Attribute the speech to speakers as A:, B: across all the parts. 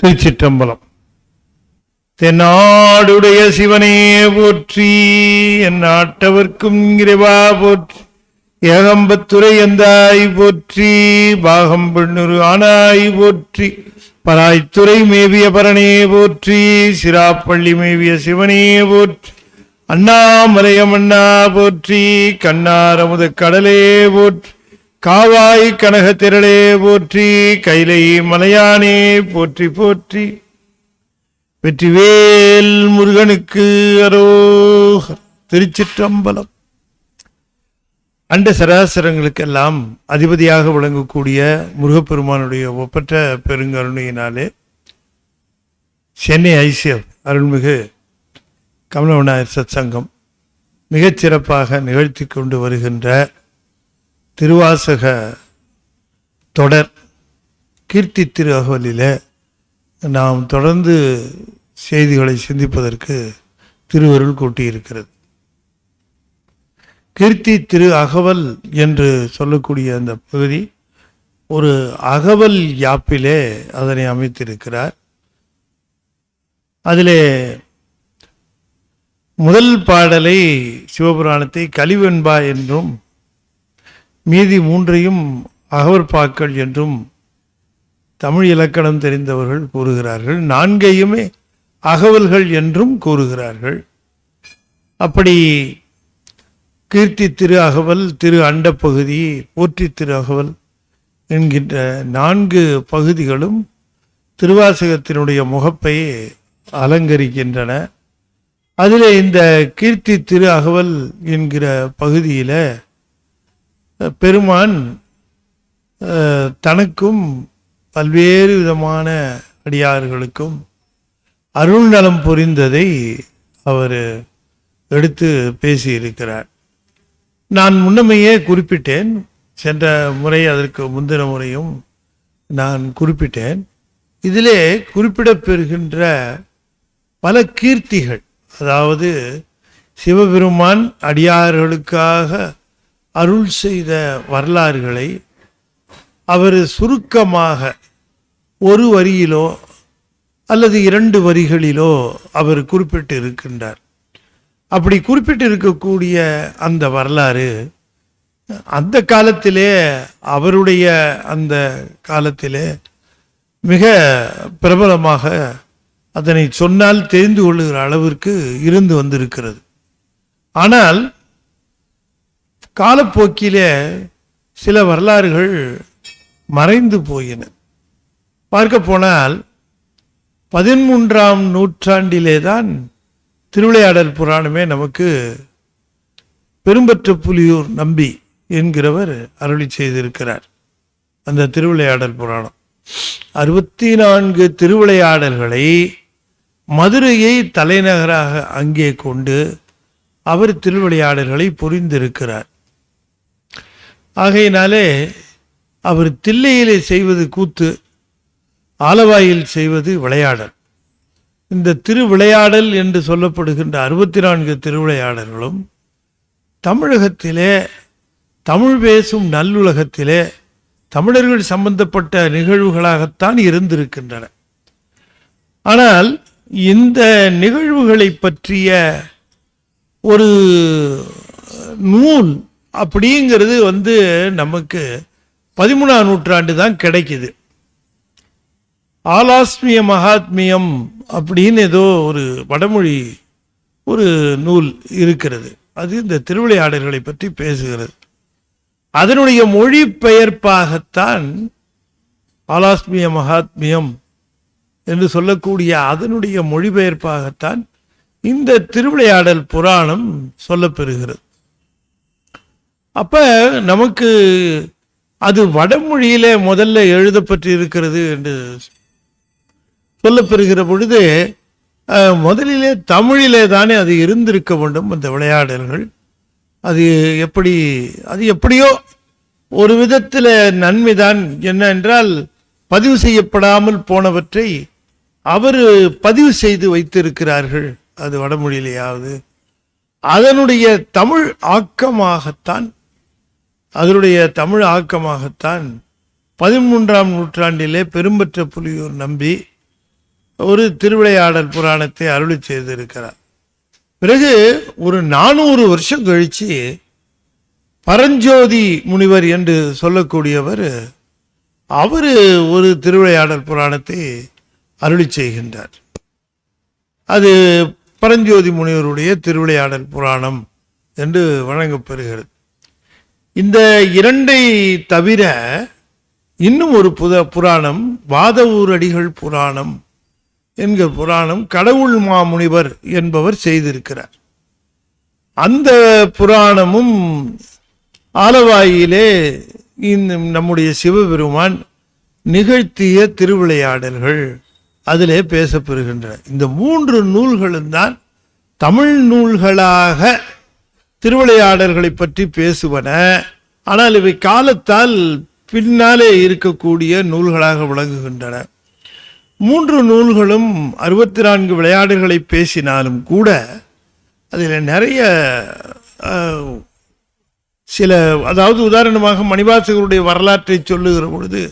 A: திருச்சிற்றம்பலம். தென்னாடுடைய சிவனே போற்றி, என் நாட்டவர்க்கும் இறைவா போற்றி, ஏகம்பத்துரை எந்தாய் போற்றி, பாகம் பெண்ணுரு ஆனாய் போற்றி, பராய்த்துறை மேவிய பரணே போற்றி, சிராப்பள்ளி மேவிய சிவனே போற்றி, அண்ணாமலையமண்ணா போற்றி, கண்ணாரமுத கடலே போற்றி, காவாய் கனக திரளே போற்றி, கைலை மலையானே போற்றி போற்றி, வெற்றிவேல் முருகனுக்கு அரோகர். திருச்சிற்றம்பலம். அண்ட சராசரங்களுக்கெல்லாம் அதிபதியாக விளங்கக்கூடிய முருகப்பெருமானுடைய ஒப்பற்ற பெருங்கருணையினாலே சென்னை ஐசிஎஃப் அருள்மிகு கமலவிநாயகர் சத்சங்கம் மிகச் சிறப்பாக நிகழ்த்தி கொண்டு வருகின்ற திருவாசக தொடர் கீர்த்தி திரு அகவலில் நாம் தொடர்ந்து செய்திகளை சிந்திப்பதற்கு திருவருள் கூட்டியிருக்கிறது. கீர்த்தி திரு அகவல் என்று சொல்லக்கூடிய அந்த பகுதி ஒரு அகவல் யாப்பிலே அதனை அமைத்திருக்கிறார். அதிலே முதல் பாடலை சிவபுராணத்தை கலிவெண்பா என்றும் மீதி மூன்றையும் அகவற்பாக்கள் என்றும் தமிழ் இலக்கணம் தெரிந்தவர்கள் கூறுகிறார்கள். நான்கையுமே அகவல்கள் என்றும் கூறுகிறார்கள். அப்படி கீர்த்தி திரு அகவல், திரு அண்ட பகுதி, போற்றி திரு அகவல் என்கின்ற 4 பகுதிகளும் திருவாசகத்தினுடைய முகப்பை அலங்கரிக்கின்றன. அதில் இந்த கீர்த்தி திரு அகவல் என்கிற பகுதியில் பெருமான் தனக்கும் பல்வேறு விதமான அடியார்களுக்கும் அருள் நலம் புரிந்ததை அவர் எடுத்து பேசியிருக்கிறார். நான் முன்னமையே குறிப்பிட்டேன், சென்ற முறை அதற்கு முந்தின முறையும் நான் குறிப்பிட்டேன். இதிலே குறிப்பிடப்பெறுகின்ற பல கீர்த்திகள், அதாவது சிவபெருமான் அடியார்களுக்காக அருள் செய்த வரலாறுகளை அவர் சுருக்கமாக ஒரு வரியிலோ அல்லது 2 வரிகளிலோ அவர் குறிப்பிட்டு இருக்கின்றார். அப்படி குறிப்பிட்டு இருக்கக்கூடிய அந்த வரலாறு அந்த காலத்திலே, அவருடைய அந்த காலத்திலே மிக பிரபலமாக அதனை சொன்னால் தெரிந்து கொள்ளுகிற அளவிற்கு இருந்து வந்திருக்கிறது. ஆனால் காலப்போக்கிலே சில வரலாறுகள் மறைந்து போயின. பார்க்க போனால் 13ஆம் நூற்றாண்டிலே தான் திருவிளையாடல் புராணமே நமக்கு பெரும்பற்ற புலியூர் நம்பி என்கிறவர் அருளி செய்திருக்கிறார். அந்த திருவிளையாடல் புராணம் 64 திருவிளையாடல்களை மதுரையை தலைநகராக அங்கே கொண்டு அவர் திருவிளையாடல்களை புரிந்திருக்கிறார். ஆகையினாலே அவர் தில்லையிலே செய்வது கூத்து, ஆலவாயில் செய்வது விளையாடல். இந்த திருவிளையாடல் என்று சொல்லப்படுகின்ற 64 திருவிளையாடல்களும் தமிழகத்திலே, தமிழ் பேசும் நல்லுலகத்திலே தமிழர்கள் சம்பந்தப்பட்ட நிகழ்வுகளாகத்தான் இருந்திருக்கின்றன. ஆனால் இந்த நிகழ்வுகளை பற்றிய ஒரு நூல் அப்படிங்கிறது நமக்கு 13ஆம் நூற்றாண்டு தான் கிடைக்குது. ஆலாஸ்மிய மகாத்மியம் அப்படின்னு ஏதோ ஒரு வடமொழி ஒரு நூல் இருக்கிறது. அது இந்த திருவிளையாடல்களை பற்றி பேசுகிறது. அதனுடைய மொழி பெயர்ப்பாகத்தான் ஆலாஸ்மிய மகாத்மியம் என்று சொல்லக்கூடிய அதனுடைய மொழிபெயர்ப்பாகத்தான் இந்த திருவிளையாடல் புராணம் சொல்லப்பெறுகிறது. அப்ப நமக்கு அது வடமொழியிலே முதல்ல எழுதப்பட்டு இருக்கிறது என்று சொல்லப்பெறுகிற பொழுது முதலிலே தமிழிலே தானே அது இருந்திருக்க வேண்டும். அந்த விளையாடல்கள் அது எப்படியோ ஒரு விதத்தில் நன்மைதான். என்ன என்றால், பதிவு செய்யப்படாமல் போனவற்றை அவர் பதிவு செய்து வைத்திருக்கிறார்கள். அது வடமொழியிலேயாவது அதனுடைய தமிழ் ஆக்கமாகத்தான் அதனுடைய தமிழ் ஆக்கமாகத்தான் 13ஆம் நூற்றாண்டிலே பெரும்பற்ற புலியூர் நம்பி ஒரு திருவிளையாடல் புராணத்தை அருளி செய்திருக்கிறார். பிறகு ஒரு 400 வருஷம் கழிச்சு பரஞ்சோதி முனிவர் என்று சொல்லக்கூடியவர் அவர் ஒரு திருவிளையாடல் புராணத்தை அருளி செய்கின்றார். அது பரஞ்சோதி முனிவருடைய திருவிளையாடல் புராணம் என்று வழங்கப்பெறுகிறது. இந்த இரண்டை தவிர இன்னும் ஒரு புராணம் வாதவூர் அடிகள் புராணம் என்கிற புராணம் கடவுள் மாமுனிவர் என்பவர் செய்திருக்கிறார். அந்த புராணமும் ஆலவாயிலே நம்முடைய சிவபெருமான் நிகழ்த்திய திருவிளையாடல்கள் அதிலே பேசப்பெறுகின்றன. இந்த 3 நூல்களும் தான் தமிழ் நூல்களாக திருவிளையாடல்களை பற்றி பேசுவன. ஆனால் இவை காலத்தால் பின்னாலே இருக்கக்கூடிய நூல்களாக விளங்குகின்றன. 3 நூல்களும் 64 விளையாடுகளை பேசினாலும் கூட அதில் நிறைய சில, அதாவது உதாரணமாக மணிவாசகருடைய வரலாற்றை சொல்லுகிற பொழுது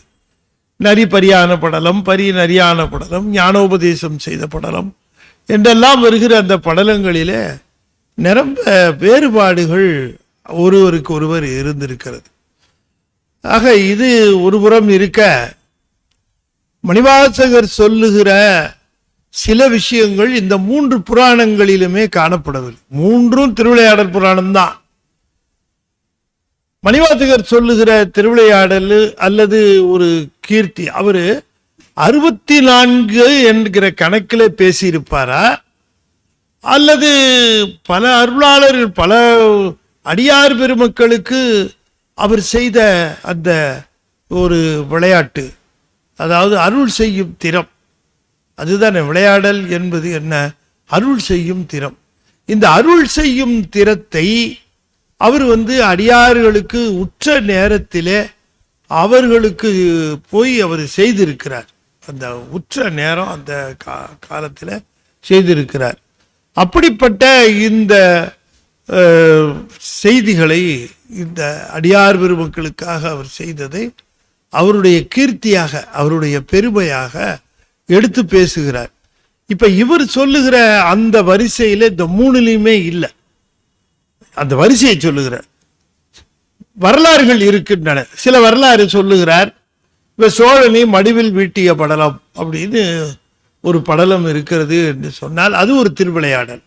A: நரி பரியான படலம், பரி நரியான படலம், ஞானோபதேசம் செய்த படலம் என்றெல்லாம் வருகிற அந்த படலங்களிலே நிரம்ப வேறுபாடுகள் ஒருவருக்கு ஒருவர் இருந்திருக்கிறது. ஆக இது ஒருபுறம் இருக்க, மணிவாசகர் சொல்லுகிற சில விஷயங்கள் இந்த 3 புராணங்களிலுமே காணப்படவில்லை. 3ம் திருவிளையாடல் புராணம்தான். மணிவாசகர் சொல்லுகிற திருவிளையாடல் அல்லது ஒரு கீர்த்தி அவரு 64 என்கிற கணக்கில் பேசியிருப்பாரா, அல்லது பல அருளாளர்கள் பல அடியார் பெருமக்களுக்கு அவர் செய்த அந்த ஒரு விளையாட்டு, அதாவது அருள் செய்யும் திறம், அதுதானே விளையாடல் என்பது என்ன? அருள் செய்யும் திறம். இந்த அருள் செய்யும் திறத்தை அவர் அடியார்களுக்கு உற்ற நேரத்திலே அவர்களுக்கு போய் அவர் செய்திருக்கிறார். அந்த உற்ற நேரம் அந்த காலத்தில் செய்திருக்கிறார். அப்படிப்பட்ட இந்த செய்திகளை, இந்த அடியார் பெருமக்களுக்காக அவர் செய்ததை அவருடைய கீர்த்தியாக, அவருடைய பெருமையாக எடுத்து பேசுகிறார். இப்ப இவர் சொல்லுகிற அந்த வரிசையில இந்த 3லையுமே இல்லை. அந்த வரிசையை சொல்லுகிறார். வரலாறுகள் இருக்கின்றன. சில வரலாறு சொல்லுகிறார். இப்ப சோழனை மடிவில் வீட்டிய படலம் அப்படின்னு ஒரு படலம் இருக்கிறது என்று சொன்னால் அது ஒரு திருவிளையாடல்.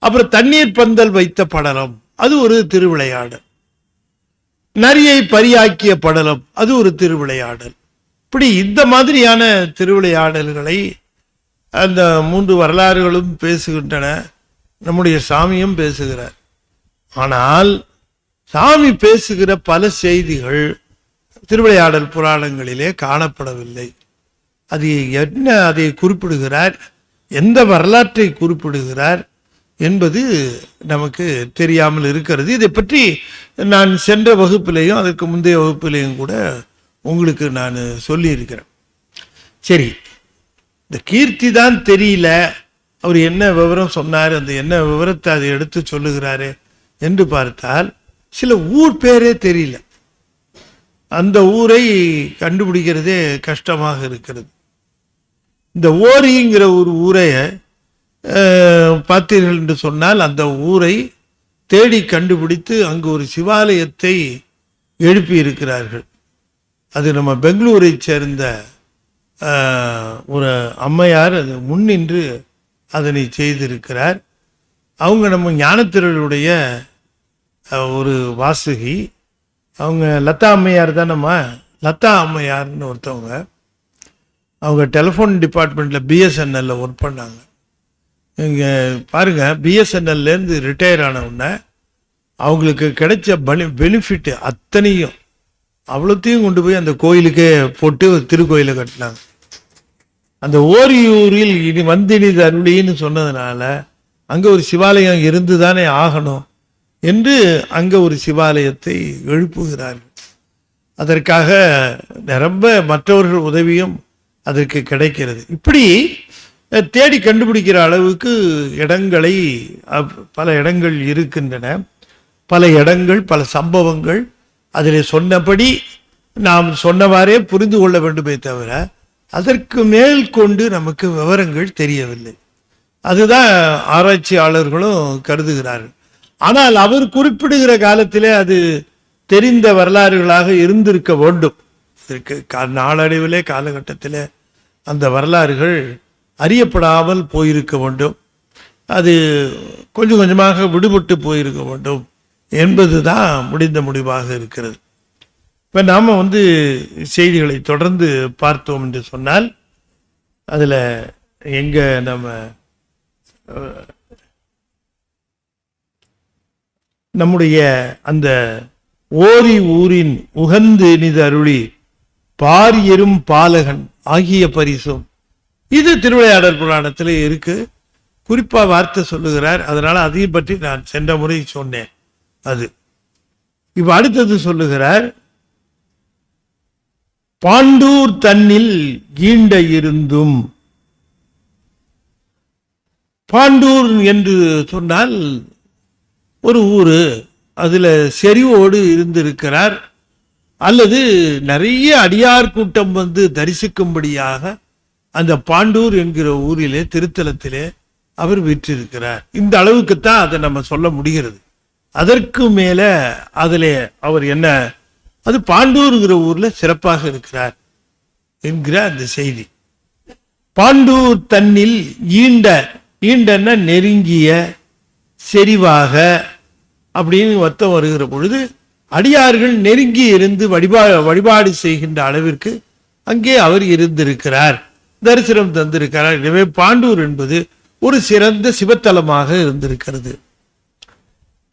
A: அப்புறம் தண்ணீர் பந்தல் வைத்த படலம், அது ஒரு திருவிளையாடல். நரியை பரியாக்கிய படலம், அது ஒரு திருவிளையாடல். இப்படி இந்த மாதிரியான திருவிளையாடல்களை அந்த 3 வரலாறுகளும் பேசுகின்றன. நம்முடைய சாமியும் பேசுகிறார். ஆனால் சாமி பேசுகிற பல செய்திகள் திருவிளையாடல் புராணங்களிலே காணப்படவில்லை. அது என்ன, அதை குறிப்பிடுகிறார், எந்த வரலாற்றை குறிப்பிடுகிறார் என்பது நமக்கு தெரியாமல் இருக்கிறது. இதை பற்றி நான் சென்ற வகுப்பிலையும் அதற்கு முந்தைய வகுப்பிலையும் கூட உங்களுக்கு நான் சொல்லியிருக்கிறேன். சரி, இந்த கீர்த்தி தான் தெரியல, அவர் என்ன விவரம் சொன்னார், அந்த என்ன விவரத்தை அதை எடுத்து சொல்லுகிறாரு என்று பார்த்தால் சில ஊர் பேரே தெரியல. அந்த ஊரை கண்டுபிடிக்கிறதே கஷ்டமாக இருக்கிறது. இந்த ஓரிங்கிற ஒரு ஊரை பார்த்தீர்கள் என்று சொன்னால் அந்த ஊரை தேடி கண்டுபிடித்து அங்கு ஒரு சிவாலயத்தை எழுப்பி இருக்கிறார்கள். அது நம்ம பெங்களூரை சேர்ந்த ஒரு அம்மையார் அது முன்னின்று அதனை செய்திருக்கிறார். அவங்க நம்ம ஞானத்திரளுடைய ஒரு வாசுகி. அவங்க லதா அம்மையார் தானம்மா, லதா அம்மையார்னு ஒருத்தவங்க. அவங்க டெலிஃபோன் டிபார்ட்மெண்ட்டில் பிஎஸ்என்எல்ல ஒர்க் பண்ணாங்க. இங்கே பாருங்கள், பிஎஸ்என்எல்லேருந்து ரிட்டையர் ஆனவுடனே அவங்களுக்கு கிடைச்ச பெனிஃபிட்டு அத்தனையும் அவ்வளோத்தையும் கொண்டு போய் அந்த கோயிலுக்கே போட்டு ஒரு திருக்கோயிலை கட்டினாங்க. அந்த ஓரியூரில் இனி வந்தினிது அருளின்னு சொன்னதுனால அங்கே ஒரு சிவாலயம் இருந்து தானே ஆகணும் என்று அங்கே ஒரு சிவாலயத்தை எழுப்புகிறார்கள். அதற்காக நிரம்ப மற்றவர்கள் உதவியும் அதற்கு கிடைக்கிறது. இப்படி தேடி கண்டுபிடிக்கிற அளவுக்கு இடங்களை பல இடங்கள் இருக்கின்றன. பல இடங்கள், பல சம்பவங்கள் அதில் சொன்னபடி நாம் சொன்னவாறே புரிந்து கொள்ள வேண்டுமே தவிர அதற்கு மேல் கொண்டு நமக்கு விவரங்கள் தெரியவில்லை. அதுதான் ஆராய்ச்சியாளர்களும் கருதுகிறார்கள். ஆனால் அவர் குறிப்பிடுகிற காலத்திலே அது தெரிந்த வரலாறுகளாக இருந்திருக்க வேண்டும். நாளடைவிலே காலகட்டத்தில் அந்த வரலாறுகள் அறியப்படாமல் போயிருக்க வேண்டும். அது கொஞ்சம் கொஞ்சமாக விடுபட்டு போயிருக்க வேண்டும் என்பது தான் முடிந்த முடிவாக இருக்கிறது. இப்போ நாம் செய்திகளை தொடர்ந்து பார்த்தோம் என்று சொன்னால், அதில் எங்கே நம்முடைய அந்த ஓரி ஊரின் உகந்து நிது அருளி பார் எரும் பாலகன் ஆகிய பரிசும், இது திருவிளையாடல் புராணத்தில் இருக்கு. குறிப்பா வார்த்தை சொல்லுகிறார். அதனால அதையும் பற்றி நான் சென்ற முறை சொன்னேன். அது இப்ப அடுத்தது சொல்லுகிறார், பாண்டூர் தன்னில் ஈண்ட இருந்தும். பாண்டூர் என்று சொன்னால் ஒரு ஊரு, அதுல செறிவோடு இருந்திருக்கிறார், அல்லது நிறைய அடியார் கூட்டம் தரிசிக்கும்படியாக அந்த பாண்டூர் என்கிற ஊரிலே திருத்தலத்திலே அவர் வீற்றிருக்கிறார். இந்த அளவுக்குத்தான் அதை நம்ம சொல்ல முடிகிறது. அதற்கு மேல அதிலே அவர் என்ன, அது பாண்டூர்ங்கிற ஊர்ல சிறப்பாக இருக்கிறார் என்கிற அந்த செய்தி. பாண்டூர் தன்னில் ஈண்டன்னா நெருங்கிய, செறிவாக அப்படின்னு அர்த்தம் வருகிற பொழுது, அடியார்கள் நெருங்கி இருந்து வழிபாடு செய்கின்ற அளவிற்கு அங்கே அவர் இருந்திருக்கிறார், தரிசனம் தந்திருக்கிறார். எனவே பாண்டூர் என்பது ஒரு சிறந்த சிவத்தலமாக இருந்திருக்கிறது.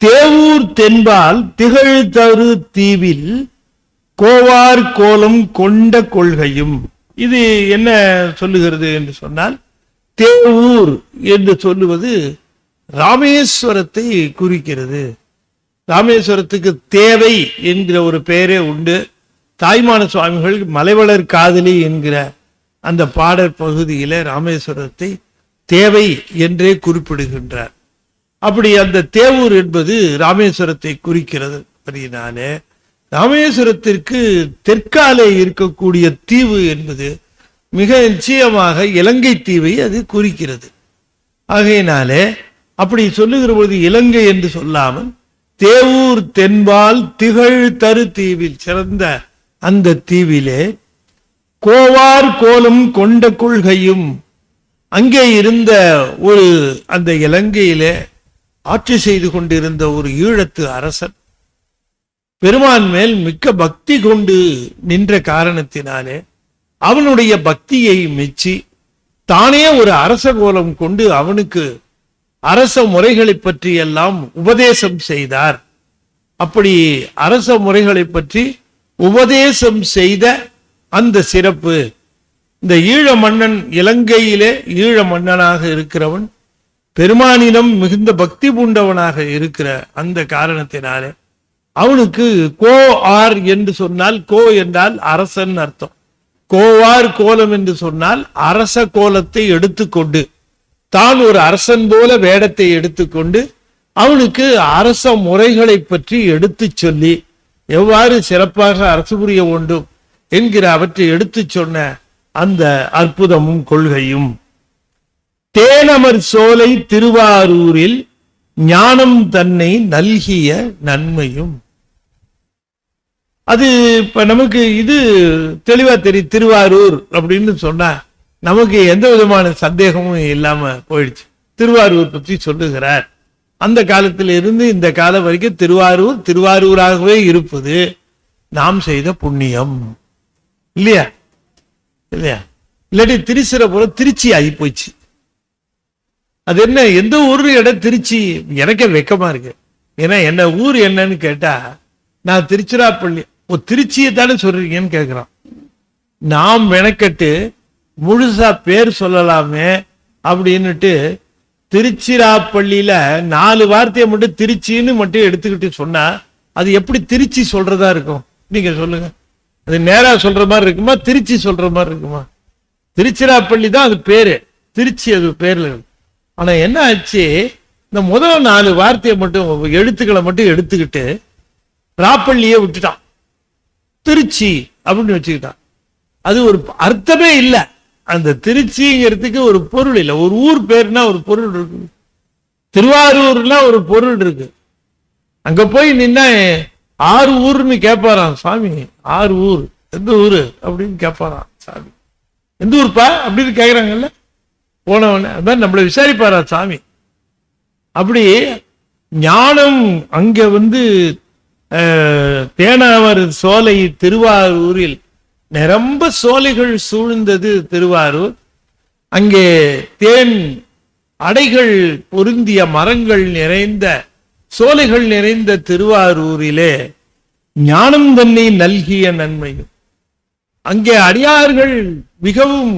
A: தேவூர் தென்பால் திகழ் தரு தீவில் கோவார் கோலம் கொண்ட கொள்கையும். இது என்ன சொல்லுகிறது என்று சொன்னால், தேவூர் என்று சொல்லுவது ராமேஸ்வரத்தை குறிக்கிறது. ராமேஸ்வரத்துக்கு தேவை என்கிற ஒரு பெயரே உண்டு. தாய்மான சுவாமிகள் மலைவளர் காதலி என்கிற அந்த பாடற் பகுதியில ராமேஸ்வரத்தை தேவை என்றே குறிப்பிடுகின்றார். அப்படி அந்த தேவூர் என்பது ராமேஸ்வரத்தை குறிக்கிறது. அப்படினாலே ராமேஸ்வரத்திற்கு தெற்காலே இருக்கக்கூடிய தீவு என்பது மிக நிச்சயமாக இலங்கை தீவை அது குறிக்கிறது. ஆகையினாலே அப்படி சொல்லுகிற பொழுது இலங்கை என்று சொல்லாமல் தேவூர் தென்பால் திகழ் தரு தீவில், சிறந்த அந்த தீவிலே கோவார் கோலம் கொண்ட கொள்கையும், அங்கே இருந்த ஒரு அந்த இலங்கையிலே ஆட்சி செய்து கொண்டிருந்த ஒரு ஈழத்து அரசன் பெருமான் மேல் மிக்க பக்தி கொண்டு நின்ற காரணத்தினாலே அவனுடைய பக்தியை மெச்சி தானே ஒரு அரச கோலம் கொண்டு அவனுக்கு அரச முறைகளை பற்றி எல்லாம் உபதேசம் செய்தார். அப்படி அரச முறைகளை பற்றி உபதேசம் செய்த அந்த சிறப்பு, இந்த ஈழ மன்னன், இலங்கையிலே ஈழ மன்னனாக இருக்கிறவன் பெருமானிடம் மிகுந்த பக்தி பூண்டவனாக இருக்கிற அந்த காரணத்தினாலே அவனுக்கு கோ ஆர் என்று சொன்னால், கோ என்றால் அரசன் அர்த்தம், கோவார் கோலம் என்று சொன்னால் அரச கோலத்தை எடுத்துக்கொண்டு, தான் ஒரு அரசன் போல வேடத்தை எடுத்துக்கொண்டு அவனுக்கு அரச முறைகளை பற்றி எடுத்து சொல்லி எவ்வாறு சிறப்பாக அரசு புரிய வேண்டும் என்கிற அவற்றை எடுத்து சொன்ன அந்த அற்புதமும் கொள்கையும். தேனமர் சோலை திருவாரூரில் ஞானம் தன்னை நல்கிய நன்மையும். அது இப்ப நமக்கு இது தெளிவா தெரியும். திருவாரூர் அப்படின்னு சொன்னா நமக்கு எந்த விதமான சந்தேகமும் இல்லாம போயிடுச்சு. திருவாரூர் பற்றி சொல்லுகிறார். அந்த காலத்தில் இருந்து இந்த காலம் வரைக்கும் திருவாரூர் திருவாரூராகவே இருப்பது நாம் செய்த புண்ணியம் இல்லையா? இல்லையா? இல்லாட்டி திருச்சிராப்பள்ளி திருச்சி ஆகி போச்சு. அது என்ன, எந்த ஊரு இடம் திருச்சி? எனக்கே வெக்கமா இருக்கு. ஏன்னா என்ன ஊர் என்னன்னு கேட்டா, நான் திருச்சிராப்பள்ளி, திருச்சியை தானே சொல்றீங்கன்னு கேட்கிறான். நாம் மெனக்கட்டு முழுசா பேர் சொல்லலாமே அப்படின்னுட்டு திருச்சிராப்பள்ளியில 4 வார்த்தையை மட்டும் திருச்சின்னு மட்டும் எடுத்துக்கிட்டு சொன்னா அது எப்படி திருச்சி சொல்றதா இருக்கும்? நீங்க சொல்லுங்க. அது நேரா சொல்ற மாதிரி இருக்குமா, திருச்சி சொல்ற மாதிரி இருக்குமா? திருச்சிராப்பள்ளி தான் அது பேரு, திருச்சி அது பேர்ல. ஆனா என்ன ஆச்சு, இந்த முதல் 4 வார்த்தையை மட்டும், எழுத்துக்களை மட்டும் எடுத்துக்கிட்டு ராப்பள்ளியை விட்டுட்டான், திருச்சி அப்படின்னு வச்சுக்கிட்டான். அது ஒரு அர்த்தமே இல்லை. அந்த திருச்சிங்கிறதுக்கு ஒரு பொருள் இல்லை. ஒரு ஊர் பேருனா ஒரு பொருள் இருக்கு. திருவாரூர்னா ஒரு பொருள் இருக்கு. அங்க போய் நின்னா 6 ஊர்னு கேட்பாராம் சாமி. 6 ஊர் எந்த ஊரு அப்படின்னு கேட்பாராம் சாமி. எந்த ஊர்ப்பா அப்படின்னு கேட்கறாங்கல்ல போனவன. அதான் நம்மளை விசாரிப்பாரா சாமி. அப்படி ஞானம் அங்க தேனாவர் சோலை திருவாரூரில் நிரம்ப சோலைகள் சூழ்ந்தது திருவாரூர். அங்கே தேன் அடைகள் பொருந்திய மரங்கள் நிறைந்த சோலைகள் நிறைந்த திருவாரூரிலே ஞானம் தன்னை நல்கிய நன்மையும். அங்கே அடியார்கள் மிகவும்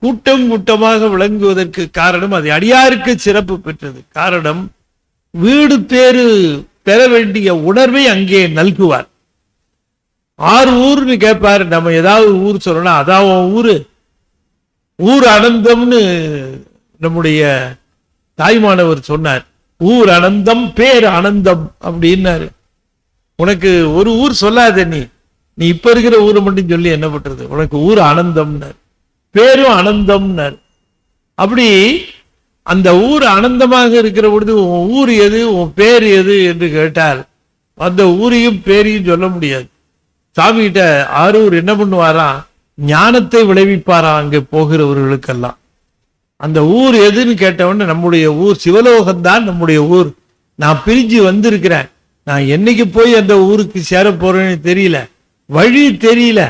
A: கூட்டம் கூட்டமாக விளங்குவதற்கு காரணம், அது அடியாருக்கு சிறப்பு பெற்றது காரணம், வீடு பேரு பெற வேண்டிய உணர்வை அங்கே நல்குவார். 6 ஊர்னு கேட்பாரு. நம்ம ஏதாவது ஊர் சொல்லணும், அதான் ஊரு. ஊர் அனந்தம்னு நம்முடைய தாய்மானவர் சொன்னார். ஊர் அனந்தம் பேர் அனந்தம் அப்படின்னாரு. உனக்கு ஒரு ஊர் சொல்லாத, நீ இப்ப இருக்கிற ஊரை மட்டும் சொல்லி என்ன பண்றது, உனக்கு ஊர் அனந்தம்னார், பேரும் அனந்தம்னார். அப்படி அந்த ஊர் அனந்தமாக இருக்கிற பொழுது உன் ஊர் எது, உன் பேர் எது என்று கேட்டால் அந்த ஊரையும் பேரையும் சொல்ல முடியாது. சாமி கிட்ட ஆரூர் என்ன பண்ணுவாராம், ஞானத்தை விளைவிப்பாராம் அங்கே போகிறவர்களுக்கெல்லாம். அந்த ஊர் எதுன்னு கேட்டவொடனே நம்முடைய ஊர் சிவலோகம்தான் நம்முடைய ஊர். நான் பிரிஞ்சு வந்திருக்கிறேன், நான் என்னைக்கு போய் அந்த ஊருக்கு சேர போறேன்னு தெரியல, வழி தெரியல,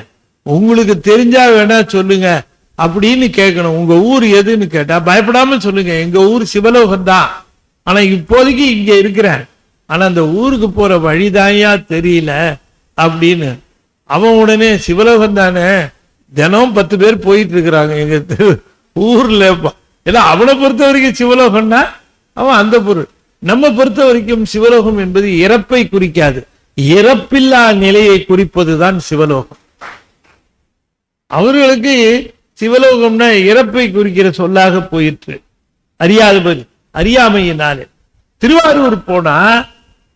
A: உங்களுக்கு தெரிஞ்சா வேணா சொல்லுங்க அப்படின்னு கேட்கணும். உங்க ஊர் எதுன்னு கேட்டா பயப்படாம சொல்லுங்க, எங்க ஊர் சிவலோகம் தான், ஆனா இப்போதைக்கு இங்க இருக்கிறேன், ஆனா அந்த ஊருக்கு போற வழிதாயா தெரியல அப்படின்னு. அவன் உடனே சிவலோகம் தானே, தினம் 10 பேர் போயிட்டு இருக்கிறாங்க எங்க ஊர்ல. ஏன்னா அவனை பொறுத்த வரைக்கும் சிவலோகம்னா அவன் அந்த பொருள். நம்ம பொறுத்த வரைக்கும் சிவலோகம் என்பது இறப்பை குறிக்காது, இறப்பில்லா நிலையை குறிப்பதுதான் சிவலோகம். அவர்களுக்கு சிவலோகம்னா இறப்பை குறிக்கிற சொல்லாக போயிற்று, அறியாமையினாலே. திருவாரூர் போனா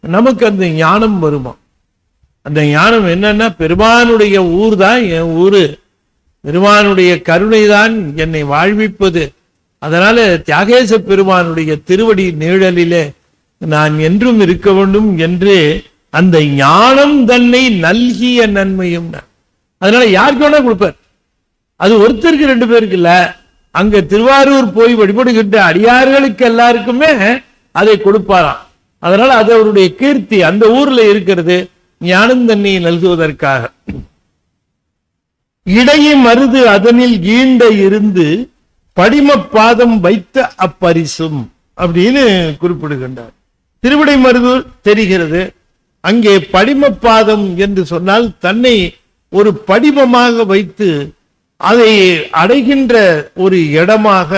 A: நமக்கு அந்த ஞானம் வருமா. அந்த ஞானம் என்னன்னா, பெருமானுடைய ஊர் தான் என் ஊரு, பெருமானுடைய கருணை தான் என்னை வாழ்விப்பது, அதனால தியாகேச பெருமானுடைய திருவடி நிழலிலே நான் என்றும் இருக்க வேண்டும் என்று அந்த ஞானம் தன்னை நல்கிய நன்மையும். அதனால யாருக்கு வேணா கொடுப்பார், அது ஒருத்தருக்கு 2 பேருக்கு இல்ல. அங்க திருவாரூர் போய் வழிபடுகின்ற அடியார்களுக்கு எல்லாருக்குமே அதை கொடுப்பாராம். அதனால அது அவருடைய கீர்த்தி அந்த ஊர்ல இருக்கிறது, ஞானம் தன்னை நல்குவதற்காக. இடையே மருது அதனில் ஈண்ட இருந்து படிம பாதம் வைத்த அப்பரிசும் அப்படின்னு குறிப்பிடுகின்றார். திருவிடை மருதூர் தெரிகிறது. அங்கே படிம பாதம் என்று சொன்னால் தன்னை ஒரு படிமமாக வைத்து அதை அடைகின்ற ஒரு இடமாக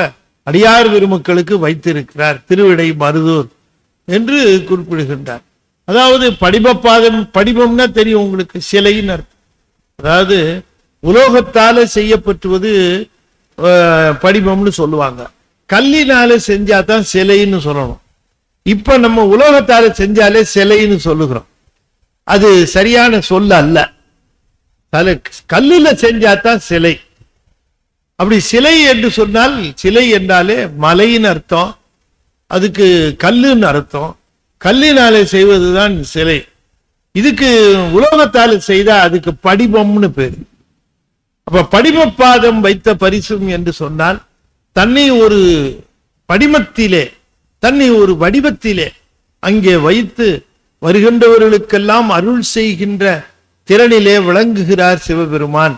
A: அடியார் பெருமக்களுக்கு வைத்திருக்கிறார் திருவிடை மருதூர் என்று குறிப்பிடுகின்றார். அதாவது படிமப்பாதம், படிமம்னா தெரியும் உங்களுக்கு, சிலைன்னு அர்த்தம். அதாவது உலோகத்தால செய்யப்பட்டுவது படிமம்னு சொல்லுவாங்க, கல்லினால செஞ்சாதான் சிலைன்னு சொல்லணும். இப்ப நம்ம உலோகத்தால செஞ்சாலே சிலைன்னு சொல்லுகிறோம், அது சரியான சொல்ல அல்ல. கல்லுல செஞ்சாதான் சிலை. அப்படி சிலை என்று சொன்னால், சிலை என்றாலே மலைன்னு அர்த்தம், அதுக்கு கல்லுன்னு அர்த்தம். கல்லினாலே செய்வதுதான் சிலை. இதுக்கு உலோகத்தால செய்தா அதுக்கு படிமம்னு பேரு. அப்ப படிமப்பாதம் வைத்த பரிசும் என்று சொன்னால் தன்னை ஒரு படிமத்திலே, தன்னை ஒரு வடிவத்திலே அங்கே வைத்து வருகின்றவர்களுக்கெல்லாம் அருள் செய்கின்ற திறனிலே விளங்குகிறார் சிவபெருமான்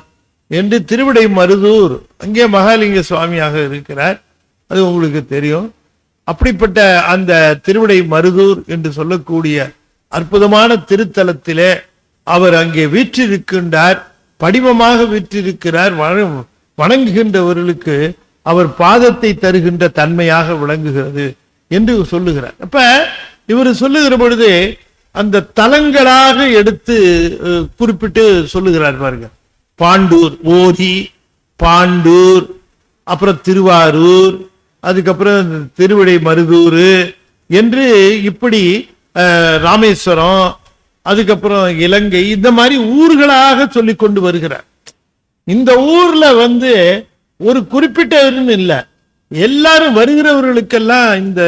A: என்று திருவிடை மருதூர், அங்கே மகாலிங்க சுவாமியாக இருக்கிறார், அது உங்களுக்கு தெரியும். அப்படிப்பட்ட அந்த திருவிடை மருதூர் என்று சொல்லக்கூடிய அற்புதமான திருத்தலத்திலே அவர் அங்கே வீற்றிருக்கின்றார், படிமமாக வீற்றிருக்கிறார். வணங்குகின்றவர்களுக்கு அவர் பாதத்தை தருகின்ற தன்மையாக விளங்குகிறது என்று சொல்லுகிறார். அப்ப இவர் சொல்லுகிற பொழுது அந்த தலங்களாக எடுத்து குறிப்பிட்டு சொல்லுகிறார் பாருங்க. பாண்டூர், ஓரி, பாண்டூர், அப்புறம் திருவாரூர், அதுக்கப்புறம் திருவிடை மருதூர் என்று இப்படி ராமேஸ்வரம், அதுக்கப்புறம் இலங்கை, இந்த மாதிரி ஊர்களாக சொல்லிக் கொண்டு வருகிறார். இந்த ஊர்ல ஒரு குறிப்பிட்டவர்னு இல்லை, எல்லாரும் வருகிறவர்களுக்கெல்லாம் இந்த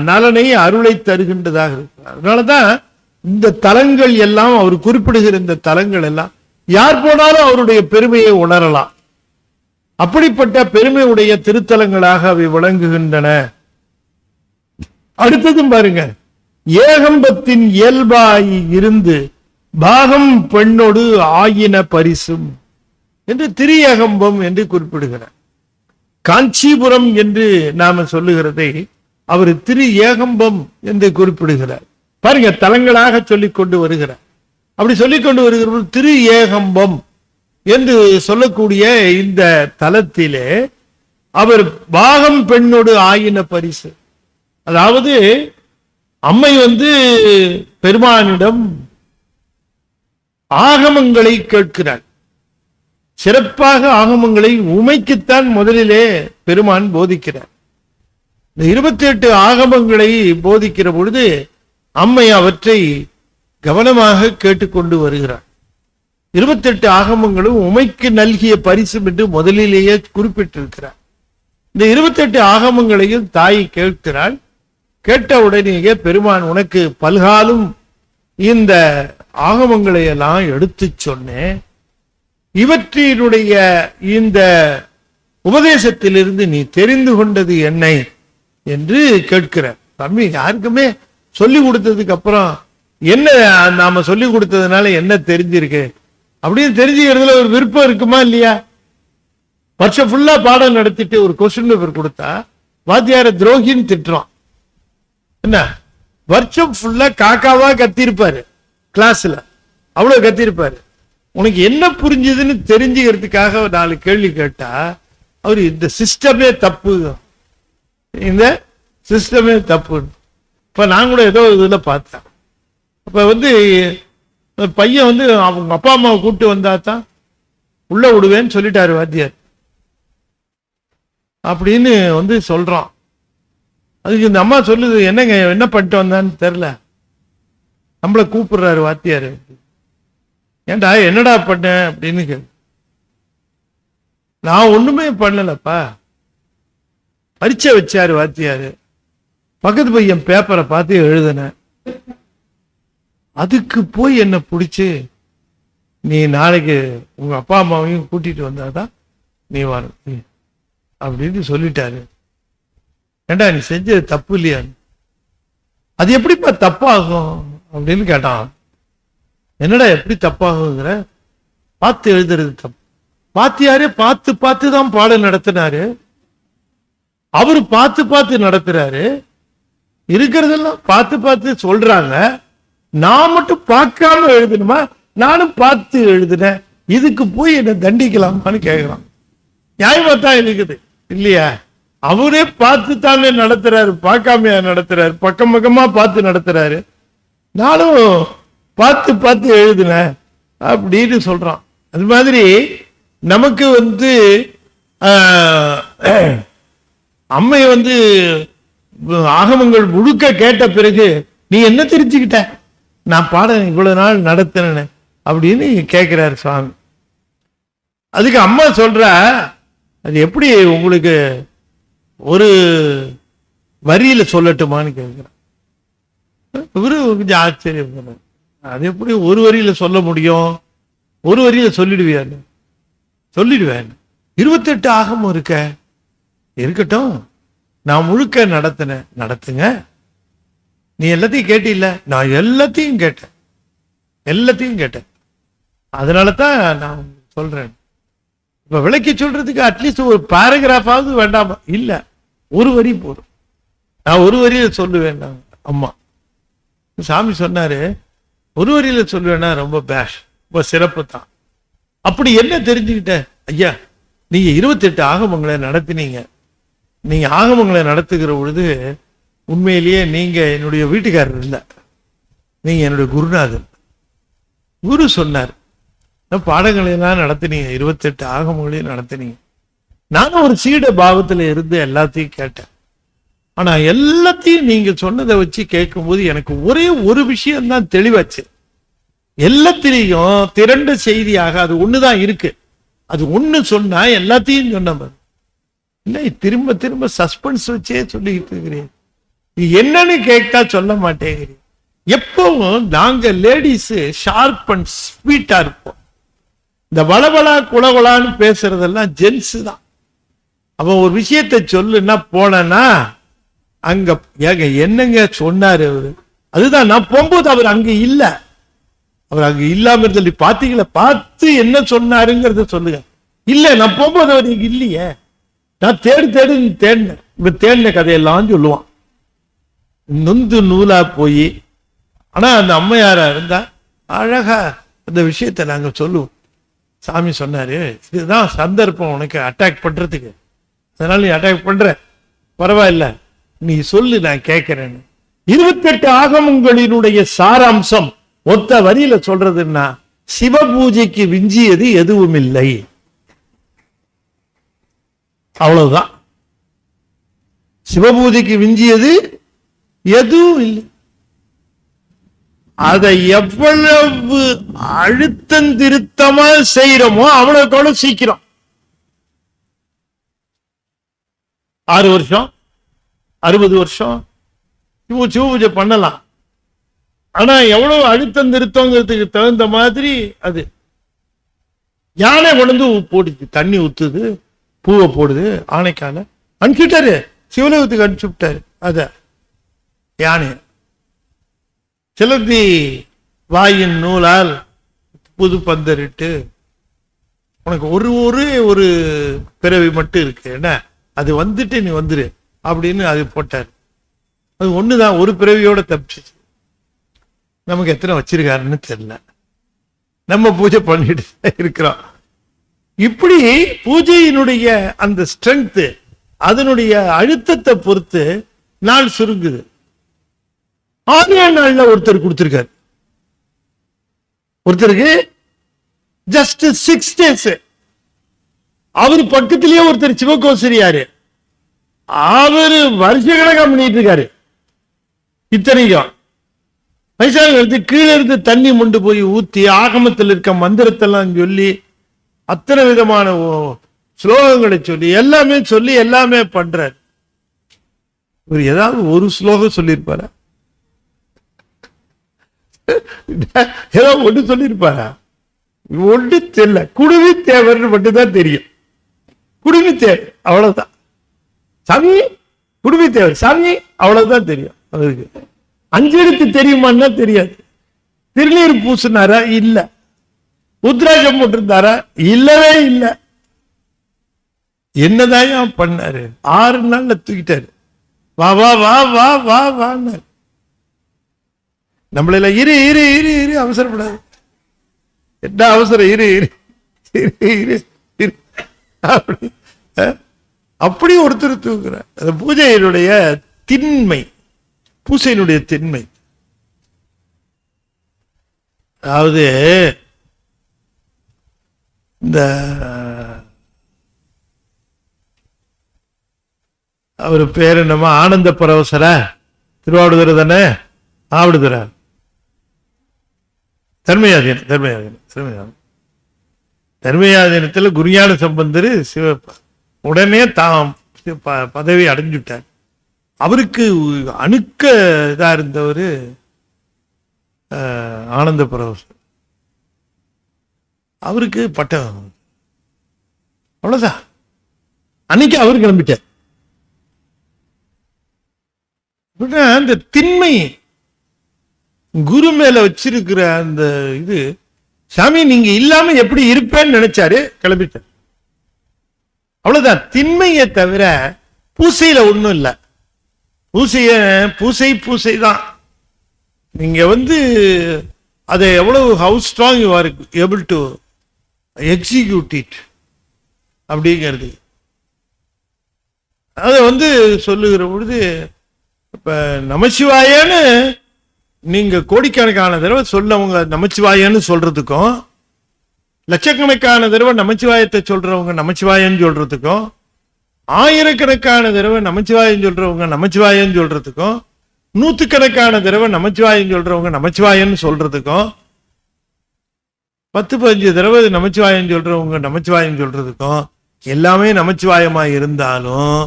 A: நலனை அருளை தருகின்றதாக இருக்கு. அதனாலதான் இந்த தலங்கள் எல்லாம் அவர் குறிப்பிடுகிற இந்த தலங்கள் எல்லாம் யார் போனாலும் அவருடைய பெருமையை உணரலாம். அப்படிப்பட்ட பெருமையுடைய திருத்தலங்களாக அவை விளங்குகின்றன. அடுத்ததும் பாருங்க, ஏகம்பத்தின் இயல்பாய் இருந்து பாகம் பெண்ணோடு ஆயின பரிசும் என்று திரு ஏகம்பம் என்று குறிப்பிடுகிறார். காஞ்சிபுரம் என்று நாம சொல்லுகிறதை அவர் திரு ஏகம்பம் என்று குறிப்பிடுகிறார். பாருங்க, தலங்களாக சொல்லிக் கொண்டு வருகிறார். அப்படி சொல்லிக் கொண்டு வருகிற திரு ஏகம்பம் என்று சொல்லக்கூடிய இந்த தலத்திலே அவர் பாகம் பெண்ணோடு ஆயின பரிசு, அதாவது அம்மை பெருமானிடம் ஆகமங்களை கேட்கிறார். சிறப்பாக ஆகமங்களை உமைக்குத்தான் முதலிலே பெருமான் போதிக்கிறார். இந்த 28 ஆகமங்களை போதிக்கிற பொழுது அம்மை அவற்றை கவனமாக கேட்டுக்கொண்டு வருகிறார். 28 ஆகமங்களும் உமைக்கு நல்கிய பரிசு என்று முதலிலேயே குறிப்பிட்டிருக்கிறார். இந்த 28 ஆகமங்களையும் தாய் கேட்கிறாள். கேட்ட உடனேயே பெருமான், உனக்கு பல்காலும் இந்த ஆகமங்களை எல்லாம் எடுத்து சொன்னேன், இவற்றினுடைய இந்த உபதேசத்திலிருந்து நீ தெரிந்து கொண்டது என்னை என்று கேட்கிறார். தம்பி, யாருக்குமே சொல்லி கொடுத்ததுக்கு அப்புறம் என்ன நாம சொல்லி கொடுத்ததுனால என்ன தெரிஞ்சிருக்கு அப்படின்னு தெரிஞ்சுக்கிறதுல ஒரு விருப்பம் இருக்குமா இல்லையா? வருஷம் ஃபுல்லா பாடம் நடத்திட்டு ஒரு கொஸ்டின் பேப்பர் கொடுத்தா வாத்தியார துரோகின்னு திட்டுறான். என்ன, வருஷம் ஃபுல்லா காக்காவா கத்திருப்பாரு, கிளாஸ்ல அவ்வளவு கத்திருப்பாரு. உனக்கு என்ன புரிஞ்சதுன்னு தெரிஞ்சுக்கிறதுக்காக 4 கேள்வி கேட்டா அவரு இந்த சிஸ்டமே தப்பு, இந்த சிஸ்டமே தப்பு. இப்ப நான் கூட ஏதோ இதுல பார்த்தேன். அப்ப பையன் அவங்க அப்பா அம்மாவை கூப்பிட்டு வந்தா தான் உள்ள விடுவேன்னு சொல்லிட்டாரு வாத்தியார் அப்படின்னு சொல்றான். அதுக்கு இந்த அம்மா சொல்லுது, என்னங்க என்ன பண்ணிட்டு வந்தான்னு தெரியல, நம்மள கூப்பிடுறாரு வாத்தியாரு, ஏன்டா என்னடா பண்ண அப்படின்னு கேள்வி. நான் ஒண்ணுமே பண்ணலப்பா, பரீட்சை வச்சாரு வாத்தியாரு, பக்கத்து பையன் பேப்பரை பார்த்து எழுதுன, அதுக்கு போய் என்ன பிடிச்சு நீ நாளைக்கு உங்க அப்பா அம்மாவையும் கூட்டிட்டு வந்தாதான் நீ வர அப்படின்னு சொல்லிட்டாரு. ஏண்டா நீ செஞ்சது தப்பு இல்லையா? அது எப்படிப்பா தப்பாகும் அப்படின்னு கேட்டான். என்னடா எப்படி தப்பாகுங்கிற? பார்த்து எழுதுறது தப்பு. பாத்தியாரே பார்த்து பார்த்து தான் பாடம் நடத்தினாரு, அவரு பார்த்து பார்த்து நடத்துறாரு, இருக்கிறதெல்லாம் பார்த்து பார்த்து சொல்றாங்க, நான் மட்டும் பார்க்காம எழுதணுமா? நானும் பார்த்து எழுதுனேன், இதுக்கு போய் என்ன தண்டிக்கலாமான்னு கேட்கிறான். நியாயமா தான் இருக்குது இல்லையா? அவரே பார்த்து தானே நடத்துறாரு, பார்க்காம நடத்துறாரு, பக்கம் பக்கமா பார்த்து நடத்துறாரு, நானும் பார்த்து பார்த்து எழுதுனேன் அப்படின்னு சொல்றான். அது மாதிரி நமக்கு அம்மை ஆகமங்கள் முழுக்க கேட்ட பிறகு நீ என்ன தெரிஞ்சுக்கிட்ட, நான் பாடம் இவ்வளவு நாள் நடத்தினேன் அப்படின்னு கேட்கிறாரு சுவாமி. அதுக்கு அம்மா சொல்ற, அது எப்படி உங்களுக்கு ஒரு வரியில சொல்லட்டுமான்னு கேட்கிறேன். இவரு கொஞ்சம் ஆச்சரியம், அது எப்படி ஒரு வரியில சொல்ல முடியும்? ஒரு வரியில சொல்லிடுவியாரு? சொல்லிடுவேன். 28 ஆகமம் இருக்கட்டும், நான் முழுக்க நடத்தினேன், நடத்துங்க. நீ எல்லாத்தையும் கேட்டில்ல? நான் எல்லாத்தையும் கேட்டேன், அதனால தான் நான் சொல்றேன். இப்ப விளக்கி சொல்றதுக்கு அட்லீஸ்ட் ஒரு பேராகிராஃபாவது வேண்டாமா? இல்ல, ஒரு வரி போதும், நான் ஒரு வரியில சொல்லுவேன். அம்மா சாமி சொன்னாரு, ஒரு வரியில சொல்லுவேன்னா ரொம்ப பேஷ், ரொம்ப சிறப்பு தான். அப்படி என்ன தெரிஞ்சுக்கிட்ட? ஐயா, நீங்க 28 ஆகமங்களை நடத்தினீங்க. நீங்க ஆகமங்களை நடத்துகிற பொழுது உண்மையிலேயே நீங்க என்னுடைய வீட்டுக்காரர் இல்லை, நீங்க என்னுடைய குருநாதர். குரு சொன்னார், பாடங்களை எல்லாம் நடத்தினீங்க, 28 ஆகமங்களையும் நடத்தினீங்க. நானும் ஒரு சீட பாவத்துல இருந்து எல்லாத்தையும் கேட்டேன். ஆனா எல்லாத்தையும் நீங்க சொன்னதை வச்சு கேட்கும்போது எனக்கு ஒரே ஒரு விஷயம் தான் தெளிவாச்சு. எல்லாத்திலையும் திரண்ட செய்தியாக அது ஒண்ணுதான் இருக்கு. அது ஒண்ணு சொன்னா எல்லாத்தையும் சொன்ன இல்லை, திரும்ப திரும்ப சஸ்பென்ஸ் வச்சே சொல்லிக்கிட்டு இருக்கிறேன். என்னன்னு கேட்டா சொல்ல மாட்டேங்கிறீங்க. எப்பவும் நாங்க லேடிஸ் ஷார்ப் அண்ட் ஸ்வீட்டா இருப்போம். இந்த வளவளா குளகுளான்னு பேசுறதெல்லாம் ஜென்ஸ் தான். அவன் ஒரு விஷயத்தை சொல்லுன்னா போனா அங்க ஏங்க என்னங்க சொன்னாரு அவரு, அதுதான் நான் போகும்போது அவர் அங்க இல்ல, அவர் அங்க இல்லாம சொல்லி பாத்தீங்களா, பார்த்து என்ன சொன்னாருங்கிறத சொல்லுங்க. இல்ல நான் போகும்போது அவர் இங்க இல்லையே, நான் தேடு தேடினேன். இப்ப தேடின கதையெல்லாம் சொல்லுவான் நொந்து நூலா போய். ஆனா அந்த அம்மையாரா இருந்தா அழகா அந்த விஷயத்தை நாங்க சொல்லுவோம். சாமி சொன்னாரு, இதுதான் சந்தர்ப்பம் உனக்கு அட்டாக் பண்றதுக்கு, அதனால நீ அட்டாக் பண்ற, பரவாயில்ல நீ சொல்லு நான் கேட்கிறேன்னு. 28 ஆகமங்களினுடைய சாராம்சம் ஒத்த வரியில சொல்றதுன்னா, சிவ பூஜைக்கு விஞ்சியது எதுவும் இல்லை, அவ்வளவுதான். சிவபூஜைக்கு விஞ்சியது எதுவும் இல்லை. அதை எவ்வளவு அழுத்தம் திருத்தமா செய்யறோமோ அவ்வளவு சீக்கிரம் 6 வருஷம் 60 வருஷம் சிவ பூஜை பண்ணலாம். ஆனா எவ்வளவு அழுத்தம் திருத்தங்கிறதுக்கு தகுந்த மாதிரி அது. யானை கொண்டு போடுச்சு, தண்ணி ஊத்துது, பூவை போடுது, ஆனைக்கால அனுப்பிச்சுட்டாரு, சிவலோகத்துக்கு அனுப்பிச்சு விட்டாரு. அத யானை சிலந்தி வாயின் நூலால் புது பந்தரிட்டு உனக்கு ஒரு பிறவி மட்டும் இருக்கு, என்ன அது வந்துட்டு நீ வந்துரு அப்படின்னு அது போட்டார். அது ஒண்ணுதான், ஒரு பிறவியோட தப்பிச்சு. நமக்கு எத்தனை வச்சிருக்காருன்னு தெரியல, நம்ம பூஜை பண்ணிட்டு இருக்கிறோம். இப்படி பூஜையினுடைய அந்த ஸ்ட்ரென்த், அதனுடைய அழுத்தத்தை பொறுத்து நாள் சுருங்குது. 6 நாள்ல ஒருத்தர் கொடுத்திருக்காரு, ஒருத்தருக்கு ஜஸ்ட் 6 days. அவரு பக்கத்திலேயே ஒருத்தர் சிவகோசரியாரு, அவரு வருஷ கணக்கா பண்ணிட்டு இருக்காரு. இத்தனைக்கும் வயசானது கீழே இருந்து தண்ணி முண்டு போய் ஊத்தி ஆகமத்தில் இருக்க மந்திரத்தெல்லாம் சொல்லி அத்தனை விதமான ஸ்லோகங்களை சொல்லி எல்லாமே பண்றாரு. இவர் ஏதாவது ஒரு ஸ்லோகம் சொல்லியிருப்பாரா? ஏதாவது ஒண்ணு சொல்லியிருப்பாரா? ஒன்று தெரியல. குடுமி தேவர்னு மட்டும்தான் தெரியும். குடுமி தேவர் அவ்வளவுதான். சாமி குடுமி தேவர் சாமி அவ்வளவுதான் தெரியும். அவருக்கு 5 எழுத்து தெரியுமான்னா தெரியாது. திருநீர் பூசினாரா? இல்ல. உத்ராஜம் போட்டிருந்தாரா? இல்லவே இல்ல. என்னதான் பண்ணாரு? 6 நாள்ல தூக்கிட்டாரு. வா வா வா வா வா வா. நம்மள இரு இரு இரு இரு அவசரப்படாது, என்ன அவசரம், இரு இரு இரு இரு அப்படி ஒருத்தர் தூக்குறார். அந்த பூஜையினுடைய திண்மை, பூசையினுடைய திண்மை. அதாவது இந்த அவர் பேர் என்னமா, ஆனந்த பரவசரா, திருவாவடுதுறை தானே, ஆவடுதுறை, தர்மயாதீனத்தில் குருஞான சம்பந்தர் உடனே தாம் பதவி அடைஞ்சுட்டார். அவருக்கு அணுக்க இதா இருந்தவர் ஆனந்த பரவசர். அவருக்கு பட்டம், அவ்வளவுதான். அன்னைக்கு அவர் கிளம்பிட்டார். அந்த திண்மை குரு மேல வச்சிருக்கிற அந்த இது, சாமி நீங்க இல்லாம எப்படி இருப்பேன்னு நினைச்சாரு, கிளம்பிட்டார். அவ்வளவுதான். திண்மையை தவிர பூசையில ஒண்ணும் இல்லை. பூசை தான். நீங்க அதை எவ்வளவு how strong you are able to execute it அப்படிங்கிறது. அதை சொல்லுகிற பொழுது, இப்ப நமச்சிவாயன்னு நீங்க கோடிக்கணக்கான தடவை சொல்லவங்க நமச்சிவாயன்னு சொல்றதுக்கும், லட்சக்கணக்கான தடவை நமச்சிவாயத்தை சொல்றவங்க நமச்சிவாயன்னு சொல்றதுக்கும், ஆயிரக்கணக்கான தடவை நமச்சிவாயம் சொல்றவங்க நமச்சிவாயன்னு சொல்றதுக்கும், 100கணக்கான தடவை நமச்சிவாயம் சொல்றவங்க நமச்சிவாயன்னு சொல்றதுக்கும் 10-15 தடவை நமச்சிவாயம் சொல்றவங்க நமச்சிவாயம் சொல்றதுக்கும் எல்லாமே நமச்சிவாயமாய் இருந்தாலும்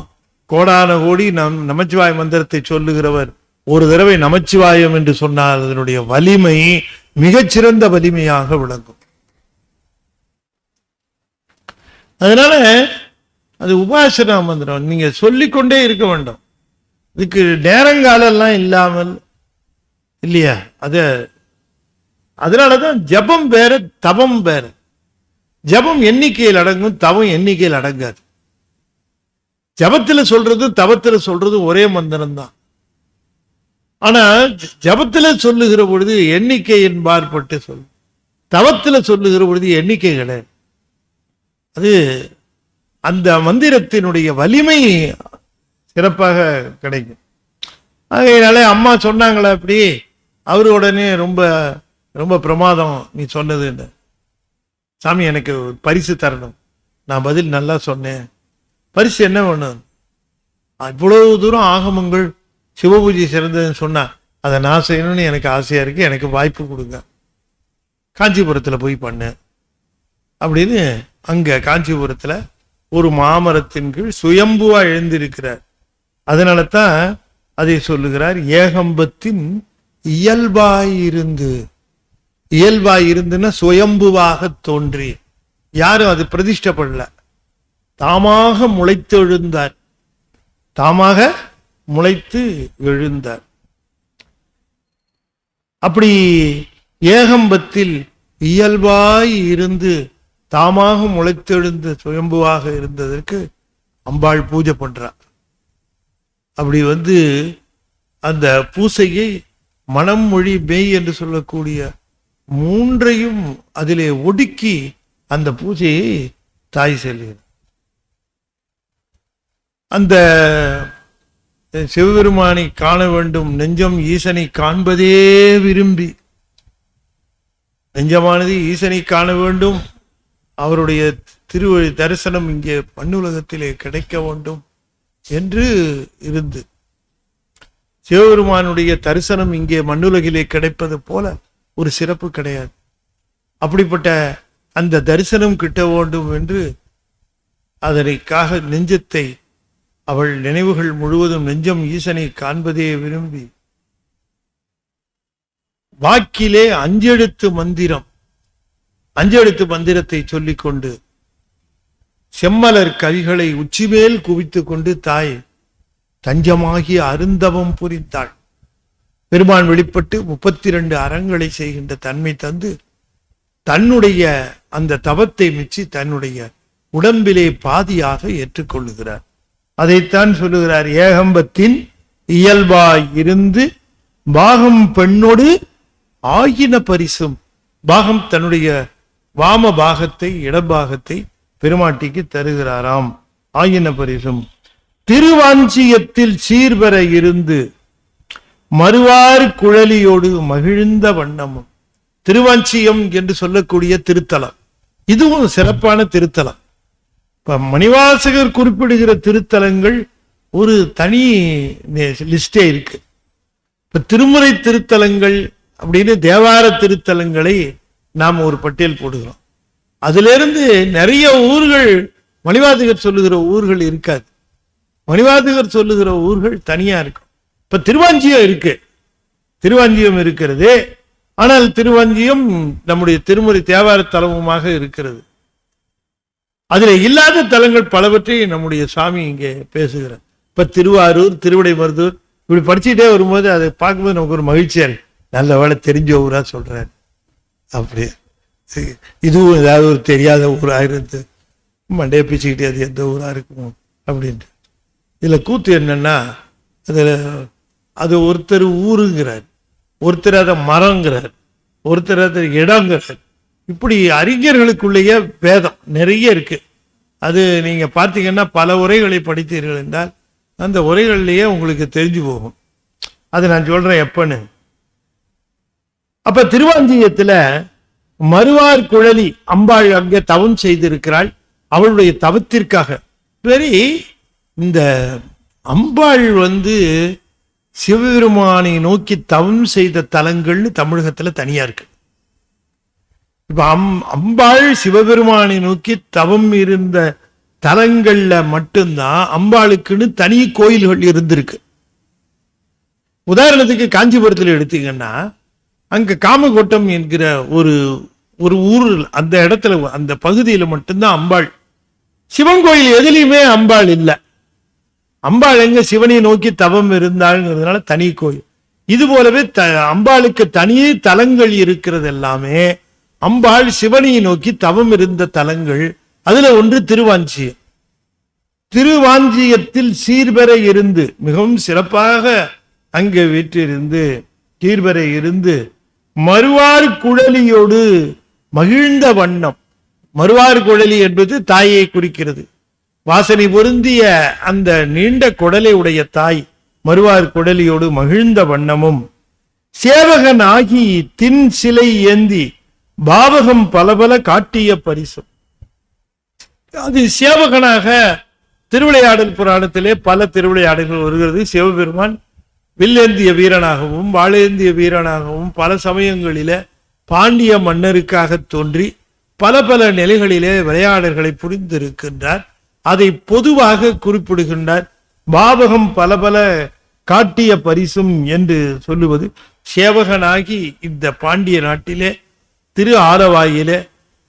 A: கோடான கோடி நமச்சிவாய மந்திரத்தை சொல்லுகிறவர் ஒரு தடவை நமச்சிவாயம் என்று சொன்னால் அதனுடைய வலிமை மிகச்சிறந்த வலிமையாக விளங்கும். அதனால அது உபாசனா மந்திரம், நீங்க சொல்லிக்கொண்டே இருக்க வேண்டும். இதுக்கு நேரங்காலெல்லாம் இல்லாமல் இல்லையா? அதனாலதான் ஜபம் வேற தவம் வேற. ஜபம் எண்ணிக்கையில் அடங்கும், தவம் எண்ணிக்கையில் அடங்காது. ஜபத்துல சொல்றது தவத்துல சொல்றது ஒரே மந்திரம் தான். ஆனா ஜபத்துல சொல்லுகிற பொழுது எண்ணிக்கை என்பாற்பட்டு சொல்லு, தவத்துல சொல்லுகிற பொழுது எண்ணிக்கை கிடையாது. அது அந்த மந்திரத்தினுடைய வலிமை சிறப்பாக கிடைக்கும். அதனால அம்மா சொன்னாங்களா அப்படி, அவரு உடனே ரொம்ப ரொம்ப பிரமாதம் நீ சொன்னது, சாமி எனக்கு பரிசு தரணும். நான் பதில் நல்லா சொன்னேன். பரிசு என்ன வேணும்? இவ்வளவு தூரம் ஆகமங்கள் சிவபூஜை சிறந்ததுன்னு சொன்னா அதை நான் செய்யணும்னு எனக்கு ஆசையா இருக்கு, எனக்கு வாய்ப்பு கொடுங்க, காஞ்சிபுரத்துல போய் பண்ணேன் அப்படின்னு. அங்க காஞ்சிபுரத்துல ஒரு மாமரத்தின் கீழ் சுயம்புவா எழுந்திருக்கிறார். அதனால தான் அதை சொல்லுகிறார், ஏகம்பத்தின் இயல்பாயிருந்துன்னா சுயம்புவாக தோன்றி. யாரும் அது பிரதிஷ்டப்படல, தாமாக முளைத்து எழுந்தார், தாமாக முளைத்து எழுந்தார். அப்படி ஏகம்பத்தில் இயல்பாய் இருந்து தாமாக முளைத்தெழுந்த சுயம்புவாக இருந்ததற்கு அம்பாள் பூஜை பண்றார். அப்படி அந்த பூசையை மனம் மொழி மெய் என்று சொல்லக்கூடிய மூன்றையும் அதிலே ஒடுக்கி அந்த பூஜையை தாய் செல்கிறார். அந்த சிவபெருமானை காண வேண்டும், நெஞ்சம் ஈசனை காண்பதே விரும்பி, நெஞ்சமானது ஈசனை காண வேண்டும், அவருடைய திருவழி தரிசனம் இங்கே மண்ணுலகத்திலே கிடைக்க வேண்டும் என்று இருந்து, சிவபெருமானுடைய தரிசனம் இங்கே மண்ணுலகிலே கிடைப்பது போல ஒரு சிறப்பு கிடையாது. அப்படிப்பட்ட அந்த தரிசனம் கிட்ட வேண்டும் என்று அதற்காக நெஞ்சத்தை, அவள் நினைவுகள் முழுவதும் நெஞ்சம் ஈசனை காண்பதே விரும்பி, வாக்கிலே அஞ்செழுத்து மந்திரத்தை சொல்லிக்கொண்டு செம்மலர் கவிகளை உச்சிமேல் குவித்துக் கொண்டு தாய் தஞ்சமாகிய அருந்தவம் புரிந்தாள். பெருமான் வெளிப்பட்டு 32 அறங்களை செய்கின்ற தன்மை தந்து தன்னுடைய அந்த தவத்தை மிச்சி தன்னுடைய உடம்பிலே பாதியாக ஏற்றுக்கொள்ளுகிறார். அதைத்தான் சொல்லுகிறார், ஏகம்பத்தின் இயல்பாய் இருந்து பாகம் பெண்ணோடு ஆயின பரிசும். பாகம் தன்னுடைய வாம பாகத்தை இடபாகத்தை பெருமாட்டிக்கு தருகிறாராம். ஆயின பரிசும் திருவாஞ்சியத்தில் சீர்பெற இருந்து மறுவார் குழலியோடு மகிழ்ந்த வண்ணமும். திருவாஞ்சியம் என்று சொல்லக்கூடிய திருத்தலம், இதுவும் சிறப்பான திருத்தலம். இப்ப மணிவாசகர் குறிப்பிடுகிற திருத்தலங்கள் ஒரு தனி லிஸ்டே இருக்கு. இப்ப திருமுறை திருத்தலங்கள் அப்படின்னு தேவார திருத்தலங்களை நாம் ஒரு பட்டியல் போடுகிறோம். அதுல இருந்து நிறைய ஊர்கள் மணிவாசகர் சொல்லுகிற ஊர்கள் இருக்காது. மணிவாசகர் சொல்லுகிற ஊர்கள் தனியா இருக்கும். இப்ப திருவாஞ்சியம் இருக்கிறது. ஆனால் திருவாஞ்சியம் நம்முடைய திருமுறை தேவார தலமுமாக இருக்கிறது. அதுல இல்லாத தலங்கள் பலவற்றை நம்முடைய சுவாமி இங்கே பேசுகிறார். இப்ப திருவாரூர், திருவிடைமருதூர் இப்படி படிச்சுட்டே வரும்போது அதை பார்க்கும்போது நமக்கு ஒரு மகிழ்ச்சியா இருக்கு. நல்ல வேலை தெரிஞ்ச ஊரா சொல்றாரு. அப்படி இதுவும் ஏதாவது ஒரு தெரியாத ஊரா இருந்து மண்டைய பிச்சுக்கிட்டே அது எந்த ஊரா இருக்கும் அப்படின்ட்டு. இதுல கூத்து என்னன்னா, அது ஒருத்தர் ஊருங்கிறார், ஒருத்தர் அதை மரங்கிறார், ஒருத்தர் அதை இடங்கிறார். இப்படி அறிஞர்களுக்குள்ளேயே வேதம் நிறைய இருக்கு. அது நீங்க பார்த்தீங்கன்னா பல உரைகளை படித்தீர்கள் என்றால் அந்த உரைகள்லயே உங்களுக்கு தெரிஞ்சு போகும். அது நான் சொல்றேன் எப்பன்னு. அப்ப திருவாஞ்சியத்துல மறுவார் குழலி அம்பாள் அங்கே தவம் செய்திருக்கிறாள். அவளுடைய தவத்திற்காக சரி, இந்த அம்பாள் சிவபெருமானை நோக்கி தவம் செய்த தலங்கள்னு தமிழகத்துல தனியா இருக்கு. இப்ப அம்பாள் சிவபெருமானை நோக்கி தவம் இருந்த தலங்கள்ல மட்டும்தான் அம்பாளுக்குன்னு தனி கோயில்கள் இருந்திருக்கு. உதாரணத்துக்கு காஞ்சிபுரத்தில் எடுத்தீங்கன்னா அங்க காமகோட்டம் என்கிற ஒரு ஒரு ஊர், அந்த இடத்துல அந்த பகுதியில மட்டும்தான் அம்பாள். சிவன் கோயில் எதுலையுமே அம்பாள் இல்லை. அம்பாள் எங்க சிவனை நோக்கி தவம் இருந்தாள்ங்கிறதுனால தனி கோயில். இது போலவே அம்பாளுக்கு தனியே தலங்கள் இருக்கிறது எல்லாமே அம்பாள் சிவனை நோக்கி தவம் இருந்த தலங்கள். அதுல ஒன்று திருவாஞ்சியம். திருவாஞ்சியத்தில் சீர்பெற இருந்து மிகவும் சிறப்பாக அங்கே வீற்றிருந்து சீர்பெற இருந்து மறுவார் குழலியோடு மகிழ்ந்த வண்ணம். மறுவார் குழலி என்பது தாயை குறிக்கிறது. வாசனை பொருந்திய அந்த நீண்ட குடலை உடைய தாய் மறுவார் குடலியோடு மகிழ்ந்த வண்ணமும் சேவகன் ஆகி தின் சிலை ஏந்தி பாவகம் பலபல காட்டிய பரிசும். அது சேவகனாக திருவிளையாடல் புராணத்திலே பல திருவிளையாடல்கள் வருகிறது. சிவபெருமான் வில்லேந்திய வீரனாகவும் வாழேந்திய வீரனாகவும் பல சமயங்களிலே பாண்டிய மன்னருக்காக தோன்றி பல பல நிலைகளிலே விளையாடல்களை புரிந்திருக்கின்றார். அதை பொதுவாக குறிப்பிடுகின்றார். பாவகம் பல பல காட்டிய பரிசும் என்று சொல்லுவது சேவகனாகி இந்த பாண்டிய நாட்டிலே திரு ஆலவாயிலே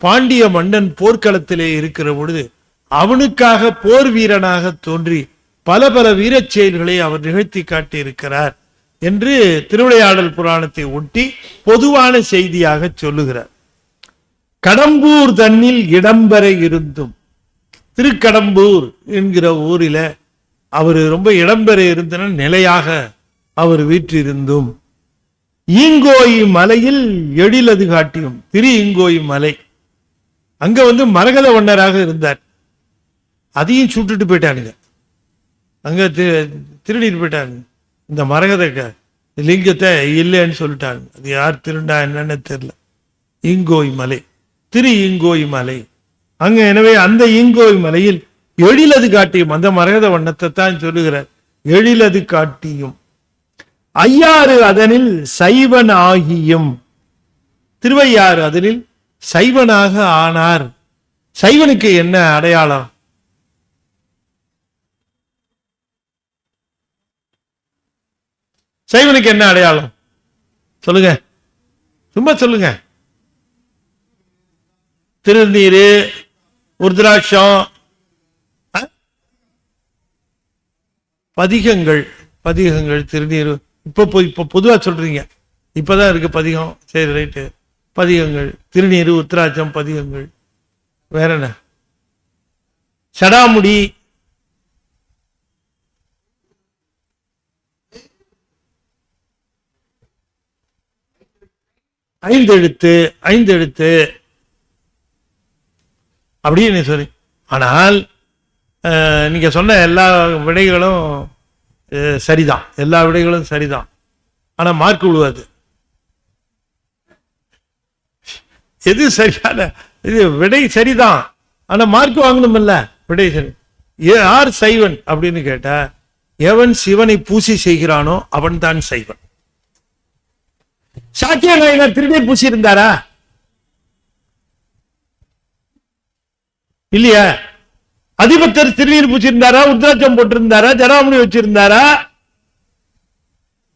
A: பாண்டிய மன்னன் போர்க்களத்திலே இருக்கிற பொழுது அவனுக்காக போர் வீரனாக தோன்றி பல பல வீரச் செயல்களை அவர் நிகழ்த்தி காட்டியிருக்கிறார் என்று திருவிளையாடல் புராணத்தை ஒட்டி பொதுவான செய்தியாக சொல்லுகிறார். கடம்பூர் தன்னில் இடம்பெற இருந்தும், திருக்கடம்பூர் என்கிற ஊரில அவர் ரொம்ப இடம்பெற இருந்தன நிலையாக அவர் வீற்றிருந்தும், ஈங்கோய் மலையில் எழிலது காட்டியும், திரு ஈங்கோய் மலை அங்க மரகத வண்ணராக இருந்தார். அதையும் சுட்டுட்டு போயிட்டானுங்க, அங்க திருடிட்டு போயிட்டாங்க. இந்த மரகத லிங்கத்தை இல்லைன்னு சொல்லிட்டாங்க. அது யார் திருண்டா என்னன்னு தெரியல. ஈங்கோய் மலை, திரு ஈங்கோய் மலை அங்க. எனவே அந்த ஈங்கோய் மலையில் எழிலது காட்டியும், அந்த மரகத வண்ணத்தை தான் சொல்லுகிறார். எழிலது காட்டியும் ஐயாறு அதனில் சைவன் ஆகியும், திருவையாறு அதனில் சைவனாக ஆனார். சைவனுக்கு என்ன அடையாளம்? சைவனுக்கு என்ன அடையாளம் சொல்லுங்க, சும்மா சொல்லுங்க. திருநீரு, உருத்ராட்சம், பதிகங்கள். பதிகங்கள், திருநீர். இப்ப பொதுவா சொல்றீங்க, இப்பதான் இருக்கு பதிகம். சரி, ரைட்டு. பதிகங்கள், திருநீர், உருத்ராட்சம், பதிகங்கள். வேற என்ன? சடாமுடி, ஐந்தெழுத்து, ஐந்தெழுத்து அப்படின்னு சொல்லி. ஆனால் நீங்க சொன்ன எல்லா விடைகளும் சரிதான், எல்லா விடைகளும் சரிதான். ஆனா மார்க் விழுவாது. எது சரியான? இது விடை சரிதான், ஆனா மார்க் வாங்கணும் இல்ல. விடை சரி. யார் சைவன் அப்படின்னு கேட்டா, எவன் சிவனை பூசி செய்கிறானோ அவன் தான் சைவன். சாக்கிய நாயனார் திருநீர் பூசி இருந்தாரா? இல்லையா? அதிபத்தர் திருநீர் பூச்சிருந்தாரா? உத்ராட்சம் போட்டிருந்தாரா? ஜடாமுடி வச்சிருந்தாரா?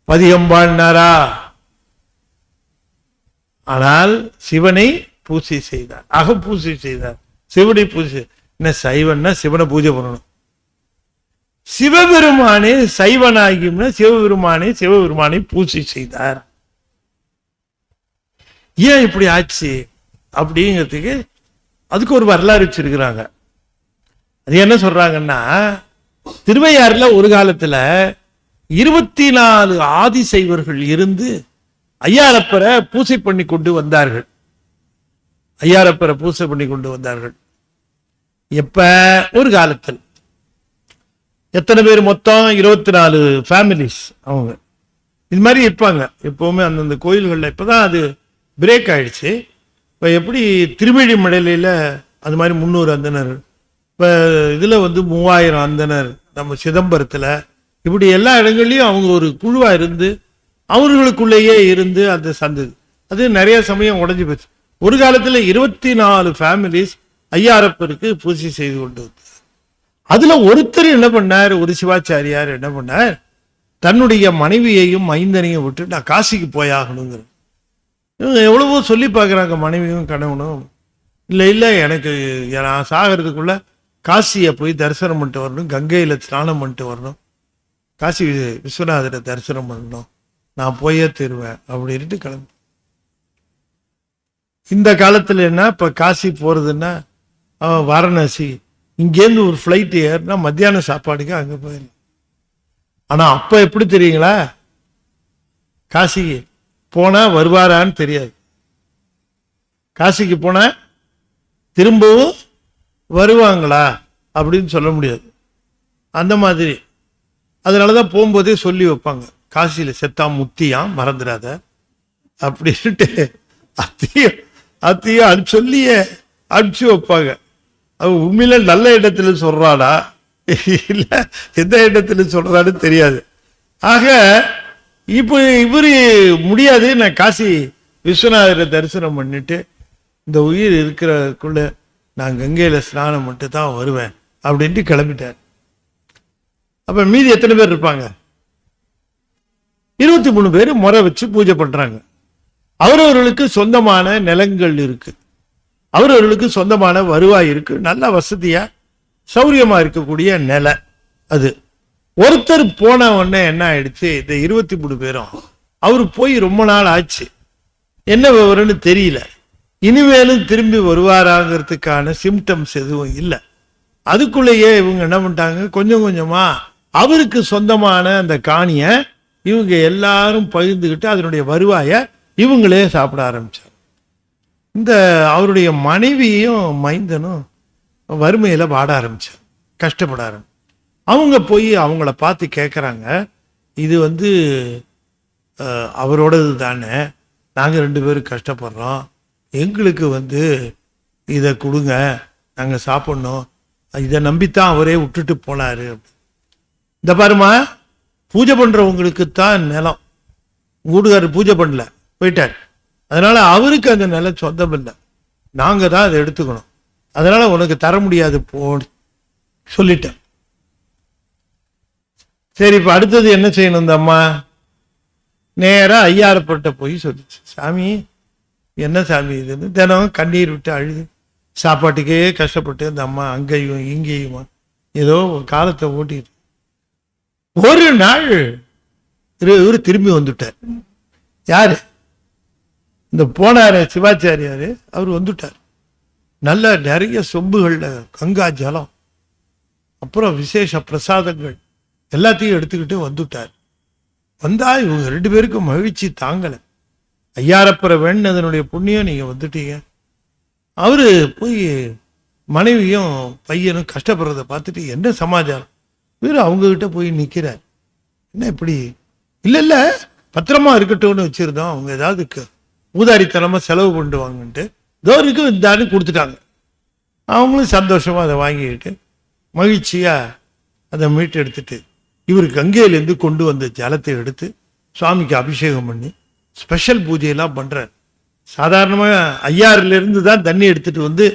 A: பதிகம் பாடினாரா? ஆனால் சிவனை பூசி செய்தார், அகப்பூசி செய்தார், சிவனை பூசி. என்ன சைவன்னா சிவனை பூஜை பண்ணணும். சிவபெருமானே சைவனாகியும்னா சிவபெருமானை பூசி செய்தார். ஏன் இப்படி ஆச்சு அப்படிங்கிறதுக்கு அதுக்கு ஒரு வரலாறு வச்சிருக்கிறாங்க. அது என்ன சொல்றாங்கன்னா, திருவையாறுல ஒரு காலத்துல 24 ஆதிசைவர்கள் இருந்து ஐயாரப்பரை பூசை பண்ணி கொண்டு வந்தார்கள். ஐயாரப்பரை பூசை பண்ணி கொண்டு வந்தார்கள். எப்ப? ஒரு காலத்தில். எத்தனை பேர் மொத்தம்? 24 ஃபேமிலிஸ். அவங்க இது மாதிரி இருப்பாங்க எப்பவுமே அந்தந்த கோயில்கள்ல. இப்பதான் அது பிரேக் ஆயிடுச்சு. இப்ப எப்படி திருவெழிமலையில அது மாதிரி 300 அந்தனர், இப்ப இதுல 3000 அந்தனர், நம்ம சிதம்பரத்துல, இப்படி எல்லா இடங்கள்லயும் அவங்க ஒரு குழுவா இருந்து அவர்களுக்குள்ளேயே இருந்து அந்த சந்தது அது நிறைய சமயம் உடஞ்சி போச்சு. ஒரு காலத்துல 24 ஃபேமிலிஸ் ஐயாரப்பருக்கு பூஜை செய்து கொண்டு வந்தார். அதுல ஒருத்தர் என்ன பண்ணார், ஒரு சிவாச்சாரியார் என்ன பண்ணார், தன்னுடைய மனைவியையும் மைந்தனையும் விட்டு நான் காசிக்கு போயாகணுங்கிற. இவங்க எவ்வளவோ சொல்லி பார்க்குறாங்க, மனைவியும் கணவனும். இல்லை இல்லை, எனக்கு நான் சாகிறதுக்குள்ள காசியை போய் தரிசனம் பண்ணிட்டு வரணும், கங்கையில் ஸ்நானம் பண்ணிட்டு வரணும், காசி விஸ்வநாதரை தரிசனம் பண்ணணும், நான் போயே தருவேன் அப்படின்ட்டு கிளம்பி. இந்த காலத்தில் என்ன, இப்போ காசி போகிறதுன்னா வாரணாசி, இங்கேருந்து ஒரு ஃப்ளைட் ஏறினா மத்தியான சாப்பாடுக்கு அங்கே போயிடலாம். ஆனால் அப்போ எப்படி தெரியுங்களா, காசிக்கு போனால் வருவாரான்னு தெரியாது. காசிக்கு போனால் திரும்பவும் வருவாங்களா அப்படின்னு சொல்ல முடியாது. அந்த மாதிரி அதனால தான் போகும்போதே சொல்லி வைப்பாங்க, காசியில் செத்தா முத்தியாம் மறந்துடாத அப்படின்ட்டு அத்தையும் சொல்லியே அனுப்பிச்சு வைப்பாங்க. அவன் உண்மையில நல்ல இடத்துல சொல்றானா இல்லை எந்த இடத்துல சொல்றான்னு தெரியாது. ஆக இப்போ இவரு முடியாது, நான் காசி விஸ்வநாதரை தரிசனம் பண்ணிட்டு இந்த உயிர் இருக்கிறக்குள்ள நான் கங்கையில ஸ்நானம் மட்டும் தான் வருவேன் அப்படின்ட்டு கிளம்பிட்டார். அப்ப மீதி எத்தனை பேர் இருப்பாங்க, 23 பேர் முறை வச்சு பூஜை பண்றாங்க. அவரவர்களுக்கு சொந்தமான நிலங்கள் இருக்கு, அவரவர்களுக்கு சொந்தமான வருவாய் இருக்கு, நல்ல வசதியா சௌரியமா இருக்கக்கூடிய நிலை. அது ஒருத்தர் போன உடனே என்ன ஆயிடுச்சு, இந்த 23 பேரும் அவரு போய் ரொம்ப நாள் ஆச்சு, என்ன விவரம்னு தெரியல, இனிமேலும் திரும்பி வருவாராங்கிறதுக்கான சிம்டம்ஸ் எதுவும் இல்லை. அதுக்குள்ளேயே இவங்க என்ன பண்ணிட்டாங்க, கொஞ்சம் கொஞ்சமா அவருக்கு சொந்தமான அந்த காணிய இவங்க எல்லாரும் பகிர்ந்துக்கிட்டு அதனுடைய வருவாயை இவங்களே சாப்பிட ஆரம்பிச்சாங்க. இந்த அவருடைய மனைவியும் மைந்தனும் வறுமையில வாட ஆரம்பிச்சாங்க, கஷ்டப்பட ஆரம்பிச்சு. அவங்க போய் அவங்கள பார்த்து கேட்குறாங்க, இது அவரோடது தானே, நாங்கள் 2 பேரும் கஷ்டப்படுறோம், எங்களுக்கு இதை கொடுங்க, நாங்கள் சாப்பிட்ணும், இதை நம்பித்தான் அவரே விட்டுட்டு போனாரு. இந்த பாருமா, பூஜை பண்றவங்களுக்கு தான் நிலம், வீடுகாரர் பூஜை பண்ணல போயிட்டார், அதனால அவருக்கு அந்த நிலம் சொந்தம் இல்லை, நாங்க தான் அதை எடுத்துக்கணும், அதனால உனக்கு தர முடியாது போ சொல்லிட்டேன். சரி, இப்ப அடுத்தது என்ன செய்யணும், இந்த அம்மா நேரா ஐயாரப்பட்ட போய் சொல்லிச்சு, சாமி என்ன சாமி இதுன்னு தினம் கண்ணீர் விட்டு அழுது சாப்பாட்டுக்கே கஷ்டப்பட்டு அந்த அம்மா அங்கேயும் இங்கேயுமா ஏதோ காலத்தை ஓட்டிட்டு ஒரு நாள் இவரு திரும்பி வந்துட்டார். யாரு, இந்த போனார சிவாச்சாரியாரு, அவர் வந்துட்டார். நல்ல நிறைய சொம்புகள்ல கங்கா ஜலம், அப்புறம் விசேஷ பிரசாதங்கள் எல்லாத்தையும் எடுத்துக்கிட்டு வந்துட்டார். வந்தா இவங்க 2 பேருக்கும் மகிழ்ச்சி தாங்கலை. ஐயாரப்பரை வேண்டதனுடைய புண்ணியம் நீங்க வந்துட்டீங்க. அவரு போய் மனைவியும் பையனும் கஷ்டப்படுறத பார்த்துட்டு என்ன சமாச்சாரம், இவரு அவங்க கிட்ட போய் நிக்கிறார். என்ன இப்படி, இல்ல இல்ல பத்திரமா இருக்கட்டும்னு வச்சிருந்தோம், அவங்க ஏதாவது ஊதாரித்தனமா செலவு பண்ணுவாங்கன்ட்டு தோருக்கு இந்தான்னு கொடுத்துட்டாங்க. அவங்களும் சந்தோஷமா அதை வாங்கிக்கிட்டு மகிழ்ச்சியா அதை மீட்டு எடுத்துட்டு இவரு கங்கையிலேருந்து கொண்டு வந்த ஜலத்தை எடுத்து சுவாமிக்கு அபிஷேகம் பண்ணி ஸ்பெஷல் பூஜையெல்லாம் பண்றார். சாதாரணமாக ஐயாறுல இருந்து தான் தண்ணி எடுத்துட்டு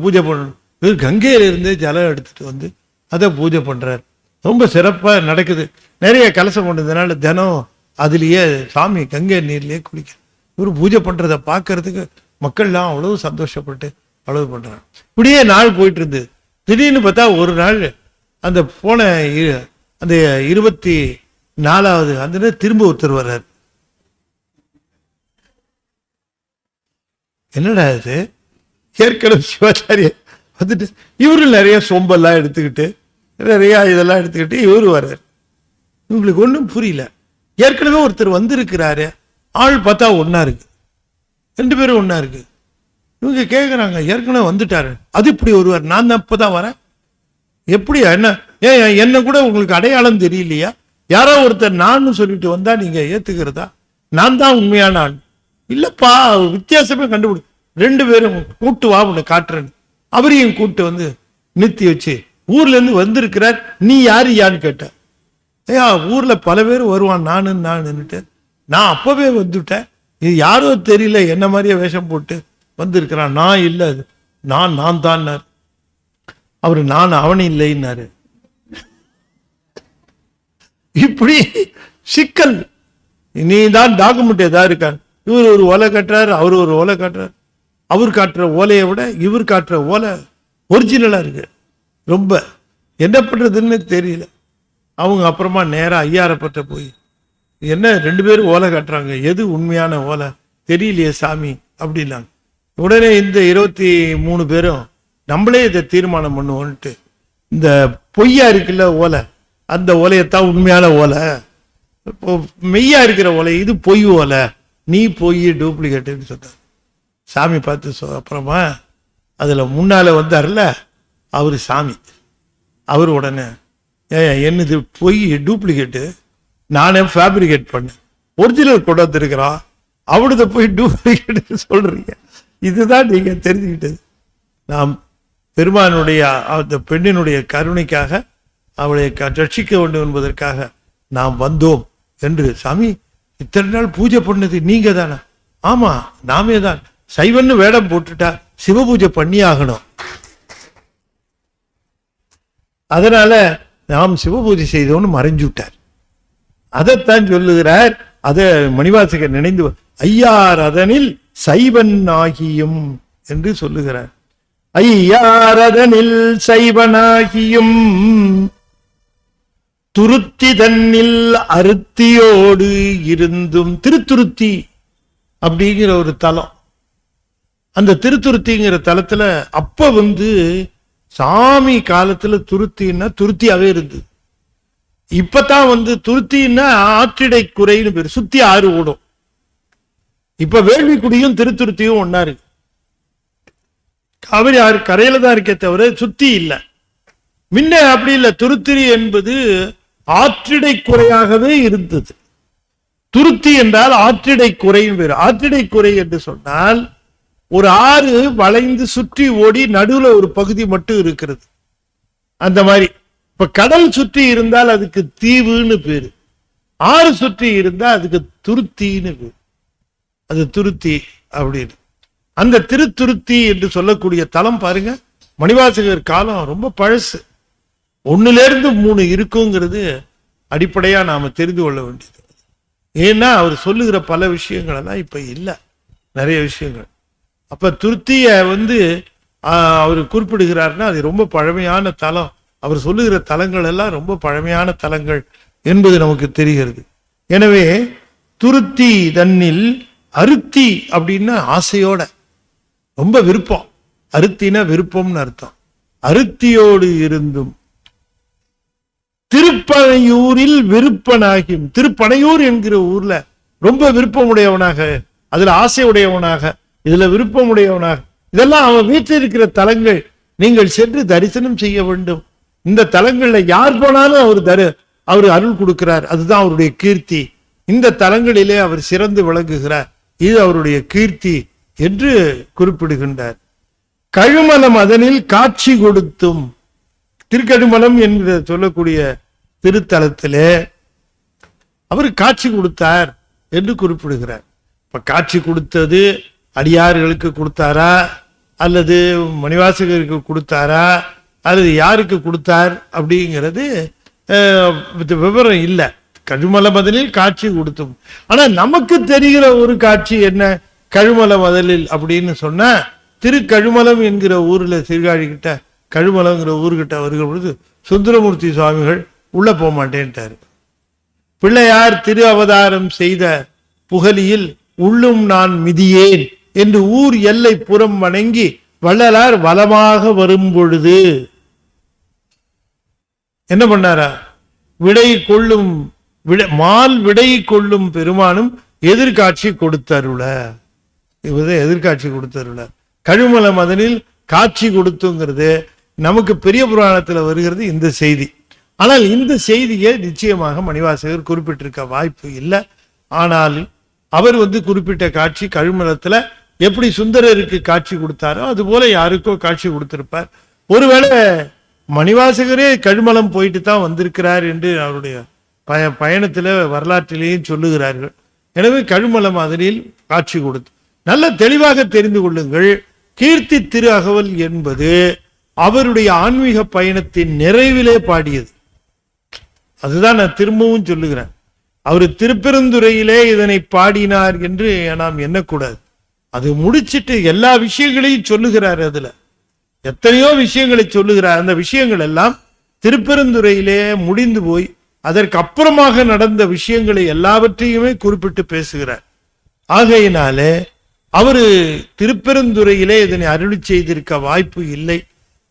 A: பூஜை பண்ணணும், இவர் கங்கையில இருந்தே ஜலம் எடுத்துட்டு அதை பூஜை பண்றார். ரொம்ப சிறப்பா நடக்குது. நிறைய கலசம் கொண்டதுனால தினம் அதுலயே சாமி கங்கை நீர்லயே குளிக்க, இவர் பூஜை பண்றதை பார்க்கறதுக்கு மக்கள்லாம் அவ்வளவு சந்தோஷப்பட்டு அவ்வளவு பண்றாங்க. இப்படியே நாள் போயிட்டு இருந்தது. திடீர்னு பார்த்தா ஒரு நாள் அந்த போன அந்த 24வது அந்த திரும்ப ஒருத்தர் வர்றார். என்னடா இது, ஏற்கனவே சிவாச்சாரியர் வந்துட்டு இவரு நிறைய சொம்பெல்லாம் எடுத்துக்கிட்டு நிறைய இதெல்லாம் எடுத்துக்கிட்டு இவரு வர்றார். இவங்களுக்கு ஒன்றும் புரியல. ஏற்கனவே ஒருத்தர் வந்திருக்கிறாரு, ஆள் பார்த்தா ஒன்னா இருக்கு, 2 பேரும் ஒன்னா இருக்கு. இவங்க கேட்குறாங்க, ஏற்கனவே வந்துட்டாரு, அது இப்படி ஒருவர், நான் தான் இப்பதான் வரேன், எப்படி என்ன என்ன கூட உங்களுக்கு அடையாளம் தெரியலையா, யாரோ ஒருத்தர் நான் சொல்லிட்டு வந்தா நீங்க ஏத்துக்கிறதா, நான் தான் உண்மையான ஆள், இல்லப்பா வித்தியாசமே கண்டுபிடி, 2 பேரும் கூட்டு வா உன்னை காட்டுறேன்னு அவரையும் கூட்டு நிறுத்தி வச்சு ஊர்ல இருந்து வந்திருக்கிறார், நீ யான்னு கேட்ட. ஐயா ஊர்ல பல பேர் வருவான், நானுன்னுட்டு நான் அப்பவே வந்துட்டேன், இது யாரோ தெரியல என்ன மாதிரியே வேஷம் போட்டு வந்திருக்கிறான். நான் இல்லை, நான் தான். அவரு நான் அவன் இல்லைன்னாரு. இப்படி சிக்கல். நீ தான் டாக்குமெண்ட் ஏதாவது இருக்காரு. இவர் ஒரு ஓலை காட்டுறாரு, அவர் ஒரு ஓலை காட்டுறாரு. அவர் காட்டுற ஓலையை விட இவர் காட்டுற ஓலை ஒரிஜினலா இருக்கு. ரொம்ப என்ன பண்றதுன்னு தெரியல. அவங்க அப்புறமா நேரா ஐயாரப்பட்ட போய், என்ன 2 பேரும் ஓலை காட்டுறாங்க, எது உண்மையான ஓலை தெரியலையே சாமி அப்படின்னாங்க. உடனே இந்த 23 பேரும் நம்மளே இதை தீர்மானம் பண்ணுவோன்ட்டு, இந்த பொய்யா இருக்குல்ல ஓலை, அந்த ஓலையத்தான் உண்மையான ஓலை, இப்போ மெய்யா இருக்கிற ஓலை இது பொய் ஓலை, நீ பொய் டூப்ளிகேட்டுன்னு சொன்னார். சாமி பார்த்து அப்புறமா அதுல முன்னால வந்தார்ல அவரு சாமி, அவர் உடனே என்னது பொய் டூப்ளிகேட்டு, நானே ஃபேப்ரிகேட் பண்ணேன், ஒரிஜினல் கொண்டு வந்திருக்கிறான், அவனத போய் டூப்ளிகேட் சொல்றீங்க. இதுதான் நீங்க தெரிஞ்சுக்கிட்டது. நாம் பெருமானுடைய அந்த பெண்ணினுடைய கருணைக்காக அவளை ரட்சிக்க வேண்டும் என்பதற்காக நாம் வந்தோம் என்று. சாமி இத்தனை நாள் பூஜை பண்ணது நீங்க தானே? ஆமா நாமே தான். சைவன்னு வேடம் போட்டுட்டா சிவ பூஜை பண்ணி ஆகணும், அதனால நாம் சிவ பூஜை செய்தோம்னு மறைஞ்சு விட்டார். அதைத்தான் சொல்லுகிறார். அதை மணிவாசகர் நினைந்து ஐயார் அதனில் சைவன் ஆகியும் என்று சொல்லுகிறார். ஐயார் அதனில் சைவனாகியும் துருத்தி தன்னில் அருத்தியோடு இருந்தும். திருத்துருத்தி அப்படிங்கிற ஒரு தலம், அந்த திருத்துருத்திங்கிற தலத்துல அப்ப சாமி காலத்துல துருத்தின்னா துருத்தியாவே இருந்தது. இப்பதான் துருத்தின்னா ஆற்றிடை குறைன்னு பேரு, சுத்தி ஆறு ஓடும். இப்ப வேள்விக்குடியும் திருத்துருத்தியும் ஒன்னா இருக்கு. காவிரி ஆறு கரையில தான் இருக்கே தவிர சுத்தி இல்லை. முன்ன அப்படி இல்லை. துருத்திரி என்பது ஆற்றிடை குறையாகவே இருந்தது. துருத்தி என்றால் ஆற்றிடை குறைன்னு பேரு. ஆற்றிடை குறை என்று சொன்னால் ஒரு ஆறு வளைந்து சுற்றி ஓடி நடுவுல ஒரு பகுதி மட்டும் இருக்கிறது. அந்த மாதிரி இப்ப கடல் சுற்றி இருந்தால் அதுக்கு தீவுன்னு பேரு, ஆறு சுற்றி இருந்தா அதுக்கு துருத்தின்னு பேரு. அது துருத்தி அப்படின்னு. அந்த திருத்துருத்தி என்று சொல்லக்கூடிய தலம் பாருங்க, மணிவாசகர் காலம் ரொம்ப பழசு. 1-3 இருக்குங்கிறது அடிப்படையா நாம தெரிந்து கொள்ள வேண்டியது. ஏன்னா அவர் சொல்லுகிற பல விஷயங்கள் எல்லாம் இப்ப இல்லை, நிறைய விஷயங்கள். அப்ப துருத்திய அவர் குறிப்பிடுகிறார்னா அது ரொம்ப பழமையான தலம். அவர் சொல்லுகிற தலங்கள் எல்லாம் ரொம்ப பழமையான தலங்கள் என்பது நமக்கு தெரிகிறது. எனவே துருத்தி தன்னில் அருத்தி அப்படின்னா ஆசையோட, ரொம்ப விருப்பம். அருத்தினா விருப்பம்னு அர்த்தம். அருத்தியோடு இருந்தும் திருப்பனையூரில் விருப்பனாகியும். திருப்பனையூர் என்கிற ஊர்ல ரொம்ப விருப்பமுடையவனாக, அதுல ஆசை உடையவனாக, இதுல விருப்பமுடையவனாக. இதெல்லாம் அவன் வீட்டில் இருக்கிற தலங்கள், நீங்கள் சென்று தரிசனம் செய்ய வேண்டும். இந்த தலங்கள்ல யார் போனாலும் அவர் அருள் கொடுக்கிறார். அதுதான் அவருடைய கீர்த்தி. இந்த தலங்களிலே அவர் சிறந்து விளங்குகிறார். இது அவருடைய கீர்த்தி என்று குறிப்பிடுகின்றார். கழுமலம் அதனில் காட்சி கொடுத்தும். திருக்கழுமலம் என்று சொல்லக்கூடிய திருத்தலத்திலே அவர் காட்சி கொடுத்தார் என்று குறிப்பிடுகிறார். இப்ப காட்சி கொடுத்தது அடியார்களுக்கு கொடுத்தாரா, அல்லது மணிவாசகருக்கு கொடுத்தாரா, அல்லது யாருக்கு கொடுத்தார் அப்படிங்கிறது விவரம் இல்லை. கழுமல மதலில் காட்சி கொடுத்தும். ஆனா நமக்கு தெரிகிற ஒரு காட்சி என்ன, கழுமல மதலில் அப்படின்னு சொன்னா, திருக்கழுமலம் என்கிற ஊர்ல சீர்காழி கிட்ட கழுமலங்கிற ஊர்கிட்ட வருகிற பொழுது சுந்தரமூர்த்தி சுவாமிகள் உள்ள போக மாட்டேன்ட்டாரு. பிள்ளையார் திரு அவதாரம் செய்த புகலியில் உள்ளும் நான் மிதியேன் என்று ஊர் எல்லை புறம் வணங்கி வள்ளலார் வலமாக வரும் பொழுது என்ன பண்ணாரா, மால் விடை கொள்ளும் பெருமானும் எதிர்காட்சி கொடுத்தருள. எதிர்காட்சி கொடுத்தருள. கழுமல மதனில் காட்சி கொடுத்துங்கிறது நமக்கு பெரிய புராணத்துல வருகிறது இந்த செய்தி. ஆனால் இந்த செய்தியை நிச்சயமாக மணிவாசகர் குறிப்பிட்டிருக்க வாய்ப்பு இல்லை. ஆனால் அவர் குறிப்பிட்ட காட்சி கழுமலத்துல எப்படி சுந்தரருக்கு காட்சி கொடுத்தாரோ அது போல யாருக்கோ காட்சி கொடுத்திருப்பார். ஒருவேளை மணிவாசகரே கழுமலம் போயிட்டு தான் வந்திருக்கிறார் என்று அவருடைய பயணத்துல வரலாற்றிலேயும் சொல்லுகிறார்கள். எனவே கழுமலம் அதனில் காட்சி கொடுத்து நல்ல தெளிவாக தெரிந்து கொள்ளுங்கள். கீர்த்தி திரு அகவல் என்பது அவருடைய ஆன்மீக பயணத்தின் நிறைவிலே பாடியது. அதுதான் நான் திரும்பவும் சொல்லுகிறேன். அவர் திருப்பெருந்துறையிலே இதனை பாடினார் என்று நாம் எண்ணக்கூடாது. அது முடிச்சிட்டு எல்லா விஷயங்களையும் சொல்லுகிறார். அதுல எத்தனையோ விஷயங்களை சொல்லுகிறார். அந்த விஷயங்கள் எல்லாம் திருப்பெருந்துறையிலே முடிந்து போய் அதற்கு அப்புறமாக நடந்த விஷயங்களை எல்லாவற்றையுமே குறிப்பிட்டு பேசுகிறார். ஆகையினாலே அவரு திருப்பெருந்துறையிலே இதனை அருளி செய்திருக்க வாய்ப்பு இல்லை.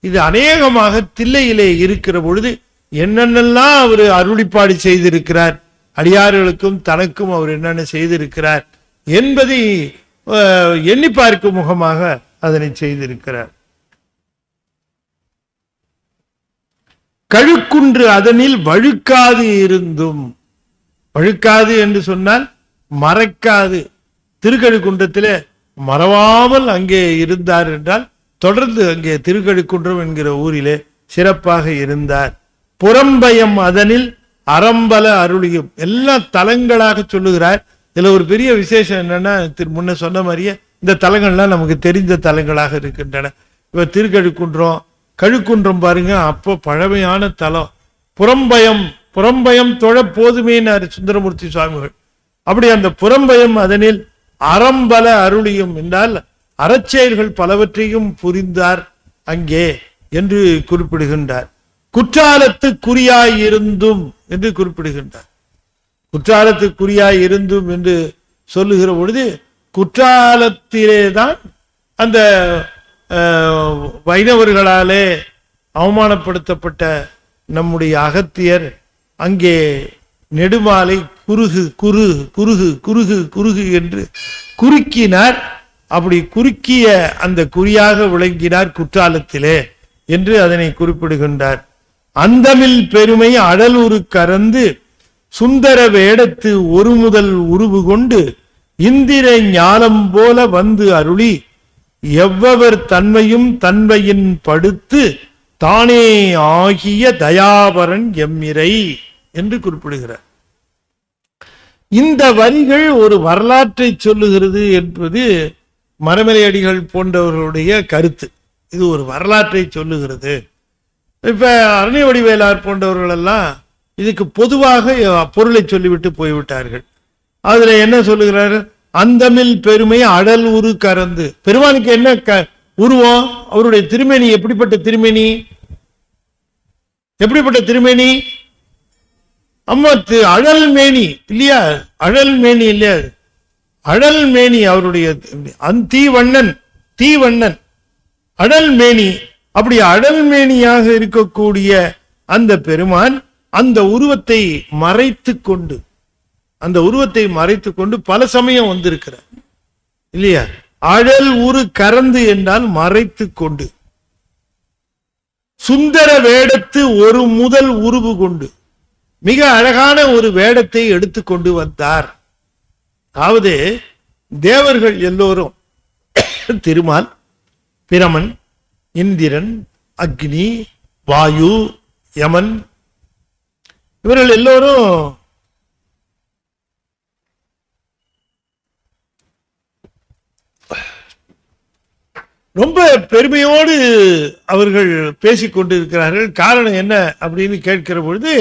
A: இது அநேகமாக தில்லையிலே இருக்கிற பொழுது என்னென்னலாம் அவர் அருளிப்பாடு செய்திருக்கிறார், அடியார்களுக்கும் தனக்கும் அவர் என்னென்ன செய்திருக்கிறார் என்பதை எண்ணி பார்க்கும் முகமாக அதனை செய்திருக்கிறார். கழுக்குன்று அதனில் வழுக்காது இருந்தும், வழுக்காது என்று சொன்னால் மறக்காது, திருக்கழுக்குன்றத்திலே மறவாமல் அங்கே இருந்தார் என்றால் தொடர்ந்து அங்கே திருக்கழுக்குன்றம் என்கிற ஊரிலே சிறப்பாக இருந்தார். புறம்பயம் அதனில் அறம்பல அருளியும், எல்லா தலங்களாக சொல்லுகிறார். இதுல ஒரு பெரிய விசேஷம் என்னன்னா, முன்ன சொன்ன மாதிரியே இந்த தலங்கள்லாம் நமக்கு தெரிந்த தலங்களாக இருக்கின்றன. இப்ப திருக்கழுக்குன்றம், கழுக்குன்றம் பாருங்க, அப்போ பழமையான தலம். புறம்பயம், புறம்பயம் தொழ போதுமேனாரு சுந்தரமூர்த்தி சுவாமிகள். அப்படி அந்த புறம்பயம் அதனில் அறம்பல அருளியும் என்றால் அறச்செயல்கள் பலவற்றையும் புரிந்தார் அங்கே என்று குறிப்பிடுகின்றார். குற்றாலத்துக்குரியாய் இருந்தும் என்று குறிப்பிடுகின்றார். குற்றாலத்துக்குரியாய் இருந்தும் என்று சொல்லுகிற பொழுது குற்றாலத்திலேதான் அந்த வைணவர்களாலே அவமானப்படுத்தப்பட்ட நம்முடைய அகத்தியர் அங்கே நெடுமாலை குறுகு குறு குறுகு குறுகு குறுகு என்று குறுக்கினார். அப்படி குறுக்கிய அந்த குறியாக விளங்கினார் குற்றாலத்திலே என்று அதனை குறிப்பிடுகின்றார். அந்தமில் பெருமை அடலுரு கறந்து சுந்தர வேடத்து ஒரு முதல் உருவு கொண்டு இந்திர ஞானம் போல வந்து அருளி எவ்வவர் தன்மையும் தன்மையின் படுத்து தானே ஆகிய தயாபரன் எம்மிரை என்று குறிப்பிடுகிறார். இந்த வரிகள் ஒரு வரலாற்றை சொல்லுகிறது என்பது மரமலை அடிகள் போன்றவர்களுடைய கருத்து. இது ஒரு வரலாற்றை சொல்லுகிறது. இப்ப அரணி வடிவேலார் போன்றவர்கள் எல்லாம் இதுக்கு பொதுவாக பொருளை சொல்லிவிட்டு போய்விட்டார்கள். அதுல என்ன சொல்லுகிறார்? அந்தமில் பெருமை அடல் உரு கறந்து. பெருமானுக்கு என்ன உருவம்? அவருடைய திருமேனி எப்படிப்பட்ட திருமேனி? எப்படிப்பட்ட திருமேனி? அம்மா அழல் மேனி இல்லையா? அழல் மேனி இல்லையா? அழல் மேனி அவருடைய தீவண்ணன், தீவண்ணன் அடல் மேனி. அப்படி அடல் மேனியாக இருக்கக்கூடிய அந்த பெருமான் அந்த உருவத்தை மறைத்து கொண்டு, அந்த உருவத்தை மறைத்து கொண்டு பல சமயம் வந்திருக்கிறார் இல்லையா? அழல் உரு கறந்து என்றால் மறைத்து கொண்டு, சுந்தர வேடத்து ஒரு முதல் உருவு கொண்டு மிக அழகான ஒரு வேடத்தை எடுத்துக்கொண்டு வந்தார். அதாவது தேவர்கள் எல்லோரும் திருமால், பிரமன், இந்திரன், அக்னி, வாயு, யமன் இவர்கள் எல்லோரும் ரொம்ப பெருமையோடு அவர்கள் பேசிக் கொண்டிருக்கிறார்கள். காரணம் என்ன அப்படின்னு கேட்கிற பொழுது,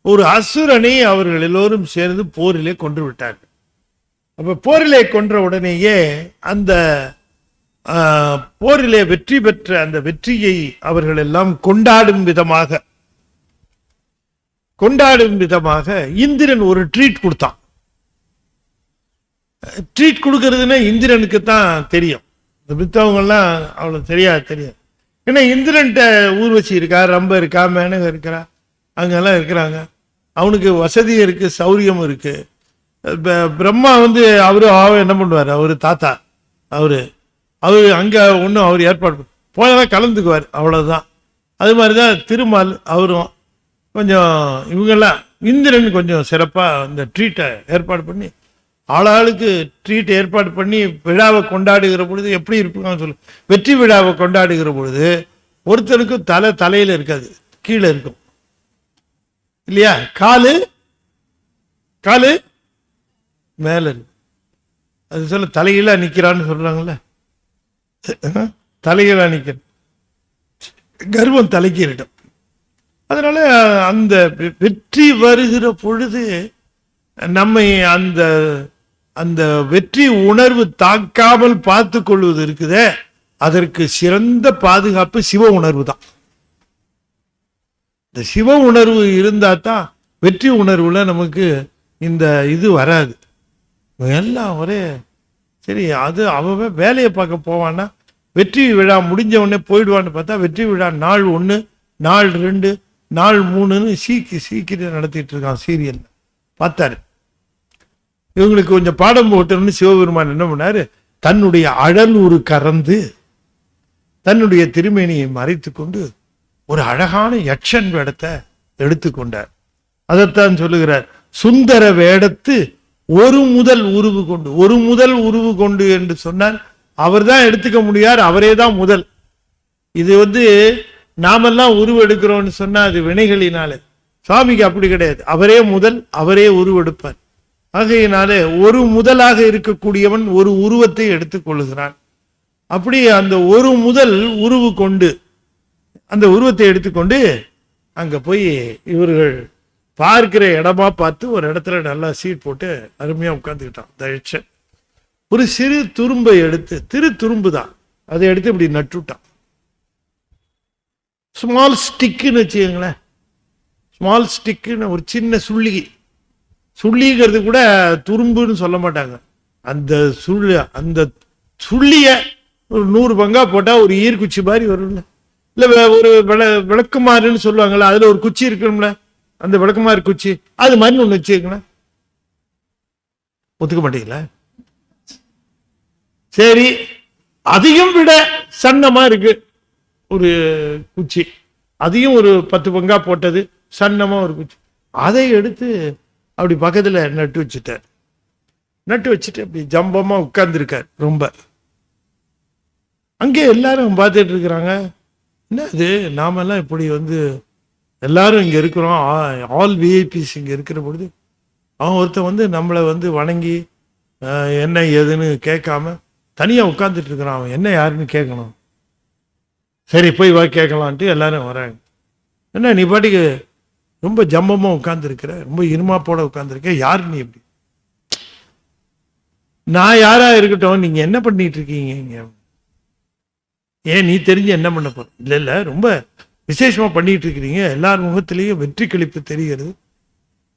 A: ஒரு அசுரனை அவர்கள் எல்லோரும் சேர்ந்து போரிலே கொன்று விட்டார்கள். அப்ப போரிலே கொன்ற உடனேயே அந்த போரிலே வெற்றி பெற்ற அந்த வெற்றியை அவர்கள் எல்லாம் கொண்டாடும் விதமாக இந்திரன் ஒரு ட்ரீட் கொடுத்தான். ட்ரீட் கொடுக்கறதுன்னா இந்திரனுக்கு தான் தெரியும், மித்தவங்கெல்லாம் அவ்வளவு தெரியாது. ஏன்னா இந்திரன்ட்ட ஊர்வசி இருக்கா, ரம்ப இருக்கா, மேனக இருக்கிறா, அங்கெல்லாம் இருக்கிறாங்க. அவனுக்கு வசதி இருக்கு, சௌரியம் இருக்கு. பிரம்மா அவரு என்ன பண்ணுவார்? அவரு தாத்தா, அவரு அங்க ஒன்றும் அவர் ஏற்பாடு போனதான் கலந்துக்குவார், அவ்வளவுதான். அது மாதிரிதான் திருமால், அவரும் கொஞ்சம் இவங்கெல்லாம் இந்திரன் கொஞ்சம் சிறப்பா இந்த ட்ரீட்டை ஏற்பாடு பண்ணி, ஆளாளுக்கு ட்ரீட் ஏற்பாடு பண்ணி விழாவை கொண்டாடுகிற பொழுது எப்படி இருப்பாங்க சொல்லு. வெற்றி விழாவை கொண்டாடுகிற பொழுது ஒருத்தருக்கும் தலையில இருக்காது, கீழே இருக்கும் இல்லையா? காலு மேல இருக்கு. அது சொல்ல தலைகீழா நிக்கிறான்னு சொல்றாங்கல்ல, தலைகீழா நிக்கிற கர்வம் தலைக்கீறிடும். அதனால அந்த வெற்றி வருகிற பொழுது நம்மை அந்த அந்த வெற்றி உணர்வு தாக்காமல் பார்த்து கொள்வது இருக்குதே, அதற்கு சிறந்த பாதுகாப்பு சிவ உணர்வு தான். இந்த சிவ உணர்வு இருந்தா தான் வெற்றி உணர்வுல நமக்கு இந்த இது வராது. எல்லாம் ஒரே சரி, அது அவன் வேலையை பார்க்க போவான்னா வெற்றி விழா முடிஞ்ச உடனே போயிடுவான்னு பார்த்தா வெற்றி விழா நாள் 1, நாள் 2, நாள் 3ன்னு சீக்கிரம் நடத்திட்டு இருக்கான் சீரியல். பார்த்தாரு, இவங்களுக்கு கொஞ்சம் பாடம் போட்டோம்னு சிவபெருமான் என்ன பண்ணாரு, தன்னுடைய அழலூறு கறந்து தன்னுடைய திருமேனியை மறைத்து கொண்டு ஒரு அழகான யட்சன் வேடத்தை எடுத்துக்கொண்டார். அதைத்தான் சொல்லுகிறார், சுந்தர வேடத்து ஒரு முதல் உருவு கொண்டு. ஒரு முதல் உருவு கொண்டு என்று சொன்னால் அவர் தான் எடுத்துக்க முடியார், அவரே தான் முதல். இது நாமெல்லாம் உருவு எடுக்கிறோம்னு சொன்னா அது வினைகளினாலே. சுவாமிக்கு அப்படி கிடையாது, அவரே முதல், அவரே உருவெடுப்பார். ஆகையினாலே ஒரு முதலாக இருக்கக்கூடியவன் ஒரு உருவத்தை எடுத்துக் கொள்ளுகிறான். அப்படி அந்த ஒரு முதல் உருவு கொண்டு அந்த உருவத்தை எடுத்துக்கொண்டு அங்க போய் இவர்கள் பார்க்கிற இடமா பார்த்து ஒரு இடத்துல நல்லா சீட் போட்டு அருமையா உட்கார்ந்துக்கிட்டான். தயச்ச ஒரு சிறு துரும்பை எடுத்து, துரும்பு தான், அதை எடுத்து இப்படி நட்டுட்டான். ஸ்மால் ஸ்டிக்குன்னு வச்சுக்கோங்களேன். ஸ்மால் ஸ்டிக்குன்னு ஒரு சின்ன சுள்ளிங்கிறது கூட துரும்புன்னு சொல்ல மாட்டாங்க. அந்த சுள்ளிய ஒரு 100 பங்கா போட்டா ஒரு ஈர்க்குச்சி மாதிரி வரும்ல, இல்ல ஒரு விளக்குமாறுன்னு சொல்லுவாங்கல்ல, அதுல ஒரு குச்சி இருக்கணும்ல, அந்த விளக்குமாறு குச்சி அது மாதிரி ஒண்ணு வச்சுக்கங்களேன். ஒத்துக்க மாட்டீங்களா? சரி, அதையும் விட சன்னமா இருக்கு ஒரு குச்சி, அதையும் ஒரு 10 பங்கா போட்டது சன்னமா ஒரு குச்சி, அதை எடுத்து அப்படி பக்கத்துல நட்டு வச்சுட்டார். நட்டு வச்சுட்டு அப்படி ஜம்பமா உட்கார்ந்துருக்கார். ரொம்ப அங்கே எல்லாரும் பார்த்துட்டு இருக்கிறாங்க. என்ன இது, நாமெல்லாம் இப்படி எல்லாரும் இங்க இருக்கிறோம், ஆல் விஐபிஸ் இங்க இருக்கிற பொழுது அவன் ஒருத்தன் நம்மளை வணங்கி என்ன ஏதுன்னு கேட்காம தனியா உட்கார்ந்துட்டு இருக்கிறான். அவன் என்ன யாருன்னு கேட்கணும். சரி போய் வா கேட்கலான்ட்டு எல்லாரும் வராங்க. என்ன நீ பாட்டுக்கு ரொம்ப ஜம்பமா உட்கார்ந்துருக்கிற, ரொம்ப இருமாப்போட உட்கார்ந்துருக்க, யாரு நீ? இப்படி நான் யாரா இருக்கட்டும், நீங்க என்ன பண்ணிட்டு இருக்கீங்க? ஏன் நீ தெரிஞ்சு என்ன பண்ண போற? இல்ல ரொம்ப விசேஷமா பண்ணிட்டு இருக்கிறீங்க, எல்லார் முகத்திலையும் வெற்றி கழிப்பு தெரிகிறது.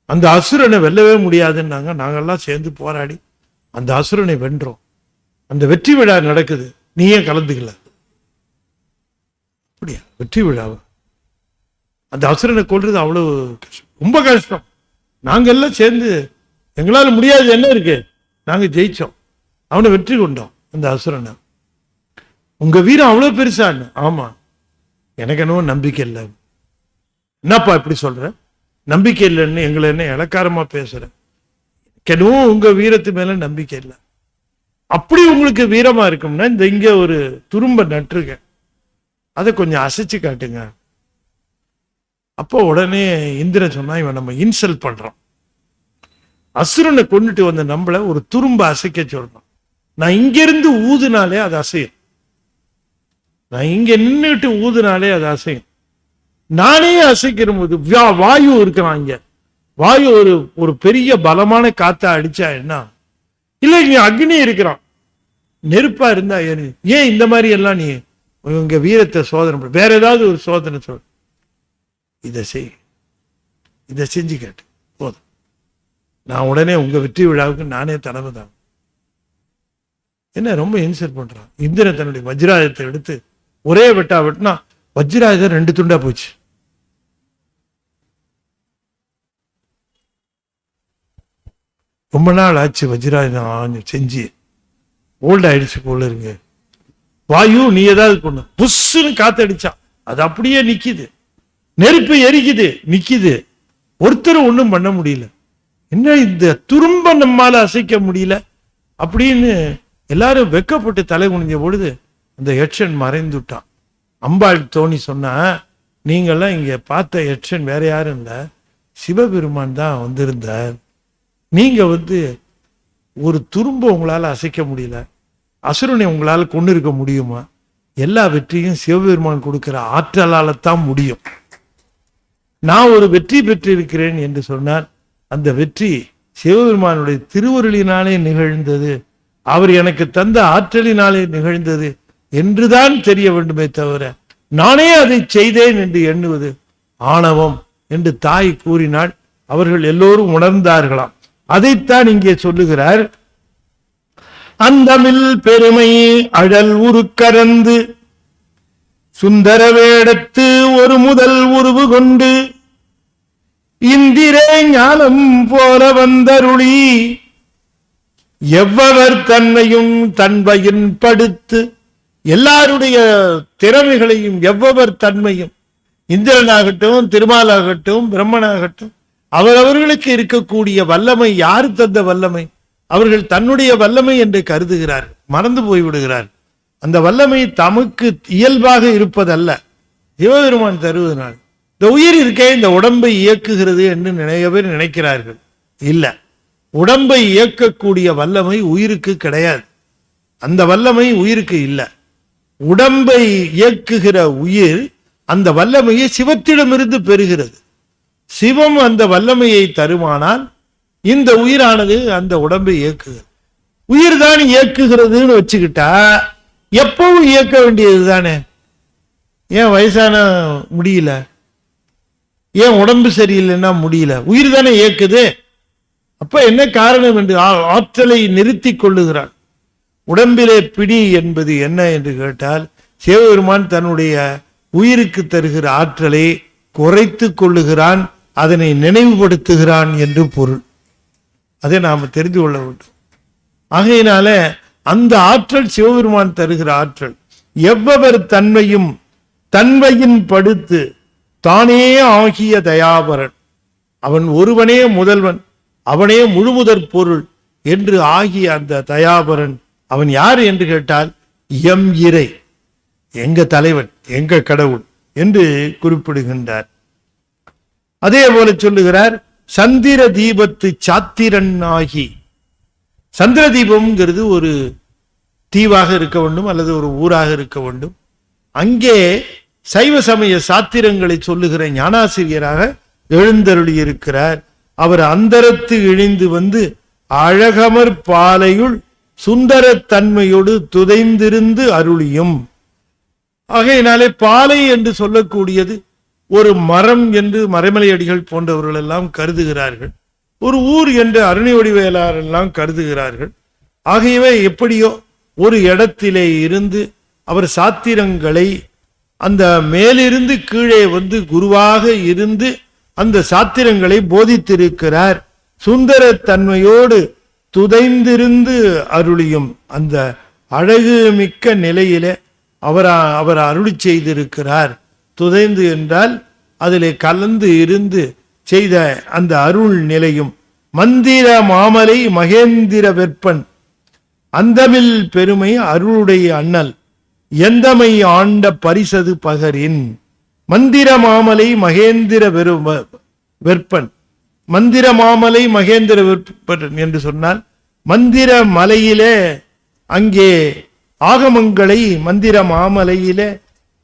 A: அந்த அசுரனை வெல்லவே முடியாதுன்னாங்க. நாங்கெல்லாம் சேர்ந்து போராடி அந்த அசுரனை வென்றோம். அந்த வெற்றி விழா நடக்குது, நீ ஏன் கலந்துக்கல? அப்படியா வெற்றி விழாவா? அந்த அசுரனை கொல்றது அவ்வளவு ரொம்ப கஷ்டம். நாங்க எல்லாம் சேர்ந்து எங்களால முடியாது என்ன இருக்கு, நாங்க ஜெயிச்சோம், அவனை வெற்றி கொண்டோம் அந்த அசுரனை. உங்க வீரம் அவ்வளவு பெருசான்னு. ஆமா, எனக்கு என்னவோ நம்பிக்கை இல்லை. என்னப்பா இப்படி சொல்ற? நம்பிக்கை இல்லைன்னு எங்களை என்ன இலக்காரமா பேசுற? என்னவோ உங்க வீரத்து மேல நம்பிக்கை இல்லை. அப்படி உங்களுக்கு வீரமா இருக்கும்னா இங்க ஒரு துரும்ப நட்டுருங்க, அதை கொஞ்சம் அசைச்சு காட்டுங்க. அப்போ உடனே இந்திரன் சொன்னா, இவன் நம்ம இன்சல்ட் பண்றான், அசுரனை கொண்டுட்டு வந்த நம்மள ஒரு துரும்ப அசைக்க சொல்றான். நான் இங்க இருந்து ஊதுனாலே அது அசையும், நான் இங்க நின்றுட்டு ஊதுனாலே அது அசையும். நானே அசைக்கிற போது வாயு இருக்கிறான், இங்க வாயு ஒரு பெரிய பலமான காத்தா அடிச்சா என்ன? இல்ல இங்க அக்னி இருக்கிறான், நெருப்பா இருந்தா ஏன் இந்த மாதிரி எல்லாம் நீ உங்க வீரத்தை சோதனை வேற ஏதாவது ஒரு சோதனை சொல், இதை செஞ்சு கேட்டு போதும், நான் உடனே உங்க வெற்றி விழாவுக்கு நானே தலைமை தான். என்ன ரொம்ப இன்சல்ட் பண்றான். இந்திரன் தன்னுடைய வஜ்ராயுதத்தை எடுத்து ஒரே வெட்டினா வஜ்ராயுதம் 2 துண்டா போச்சு. ரொம்ப நாள் ஆச்சு வஜ்ராயுதம் செஞ்சு, ஓல்ட் ஆயிடுச்சு போல இருங்க. வாயு நீ ஏதாவது பொண்ணு புஷ்ன்னு காத்தடிச்சா அது அப்படியே நிக்குது, நெருப்பு எரிக்குது நிக்குது, ஒருத்தர் ஒண்ணும் பண்ண முடியல. என்ன இந்த துரும்ப நம்மால அசைக்க முடியல அப்படின்னு எல்லாரும் வெக்கப்பட்டு தலை குனிஞ்ச பொழுது அந்த யட்சன் மறைந்துட்டான். அம்பாள் தோணி சொன்னா, நீங்கெல்லாம் இங்க பார்த்த யட்சன் வேற யாரும் இல்ல, சிவபெருமான் தான் வந்திருந்தார். நீங்க ஒரு துரும்ப உங்களால் அசைக்க முடியல, அசுரனை உங்களால் கொண்டு இருக்க முடியுமா? எல்லா வெற்றியும் சிவபெருமான் கொடுக்கிற ஆற்றலால தான் முடியும். நான் ஒரு வெற்றி பெற்றிருக்கிறேன் என்று சொன்னால் அந்த வெற்றி சிவபெருமானுடைய திருவருளினாலே நிகழ்ந்தது, அவர் எனக்கு தந்த ஆற்றலினாலே நிகழ்ந்தது என்றுதான் தெரிய வேண்டுமே தவிர நானே அதை செய்தேன் என்று எண்ணுவது ஆணவம் என்று தாய் கூறினாள். அவர்கள் எல்லோரும் உணர்ந்தார்களாம். அதைத்தான் இங்கே சொல்லுகிறார். அந்தமில் பெருமை அழல் உருக்கரந்து சுந்தர வேடத்து ஒரு முதல் உருவு கொண்டு இந்திரே ஞானம் போல வந்தருளி எவ்வவர் தன்னையும் தன்மையின் படுத்து, எல்லாருடைய திறமைகளையும் எவ்வவர் தன்மையும், இந்திரனாகட்டும், திருமாலாகட்டும், பிரம்மனாகட்டும், அவரவர்களுக்கு இருக்கக்கூடிய வல்லமை யாரு தந்த வல்லமை? அவர்கள் தன்னுடைய வல்லமை என்று கருதுகிறார், மறந்து போய்விடுகிறார். அந்த வல்லமை தமக்கு இயல்பாக இருப்பதல்ல, சிவபெருமான் தருவதனால். இந்த உயிர் இருக்கே இந்த உடம்பை இயக்குகிறது என்று நிறைய பேர் நினைக்கிறார்கள். இல்ல, உடம்பை இயக்கக்கூடிய வல்லமை உயிருக்கு கிடையாது. அந்த வல்லமை உயிருக்கு இல்லை. உடம்பை இயக்குகிற உயிர் அந்த வல்லமையை சிவத்திடமிருந்து பெறுகிறது. சிவம் அந்த வல்லமையை தருமானால் இந்த உயிரானது அந்த உடம்பை இயக்குகிறது. உயிர் தான் இயக்குகிறதுன்னு வச்சுக்கிட்டா எப்பவும் இயக்க வேண்டியது தானே. ஏன் வயசான முடியல, ஏன் உடம்பு சரியில்லைன்னா முடியல? உயிர் தானே இயக்குது. அப்ப என்ன காரணம் என்று ஆற்றலை நிறுத்தி கொள்ளுகிறான். உடம்பிலே பிடி என்பது என்ன என்று கேட்டால், சிவபெருமான் தன்னுடைய உயிருக்கு தருகிற ஆற்றலை குறைத்து கொள்ளுகிறான், அதனை நினைவுபடுத்துகிறான் என்று பொருள். அதை நாம் தெரிந்து கொள்ள வேண்டும். ஆகையினால அந்த ஆற்றல் சிவபெருமான் தருகிற ஆற்றல். எவ்வவர் தன்மையும் தன்மையின் படுத்து தானே ஆகிய தயாபரன், அவன் ஒருவனே முதல்வன், அவனே முழுமுதற் பொருள் என்று ஆகிய அந்த தயாபரன் அவன் யார் என்று கேட்டால் எம் இறை, எங்க தலைவன், எங்க கடவுள் என்று குறிப்பிடுகின்றார். அதே போல சொல்லுகிறார், சந்திர தீபத்து சாத்திரன் ஆகி. சந்திர தீபம்ங்கிறது ஒரு தீவாக இருக்க வேண்டும் அல்லது ஒரு ஊராக இருக்க வேண்டும். அங்கே சைவ சமய சாத்திரங்களை சொல்லுகிற ஞானாசிரியராக எழுந்தருளி இருக்கிறார். அவர் அந்தரத்து இழிந்து வந்து அழகமர் பாலையுள் சுந்தர தன்மையோடு துதைந்திருந்து அருளியும். ஆகையினாலே பாலை என்று சொல்லக்கூடியது ஒரு மரம் என்று மறைமலை அடிகள் போன்றவர்கள் எல்லாம் கருதுகிறார்கள். ஒரு ஊர் என்று அருணை வடிவேலார் எல்லாம் கருதுகிறார்கள். ஆகையவே எப்படியோ ஒரு இடத்திலே இருந்து அவர் சாத்திரங்களை அந்த மேலிருந்து கீழே வந்து குருவாக இருந்து அந்த சாத்திரங்களை போதித்திருக்கிறார். சுந்தர தன்மையோடு துதைந்திருந்து அருளியும் அந்த அழகு மிக்க நிலையிலே அவர் அருளி செய்திருக்கிறார். துதைந்து என்றால் அதிலே கலந்து இருந்து செய்த அந்த அருள் நிலையும். மந்திர மாமலை மகேந்திர வெற்பன் அந்தமில் பெருமை அருளுடைய அண்ணல் எந்தமை ஆண்ட பரிசது பகரின். மந்திர மாமலை மகேந்திர வெற்பன், மந்திர மாமலை மகேந்திர வெற்பன் என்று சொன்னால் மந்திர மலையிலே அங்கே ஆகமங்களை, மந்திர மாமலையிலே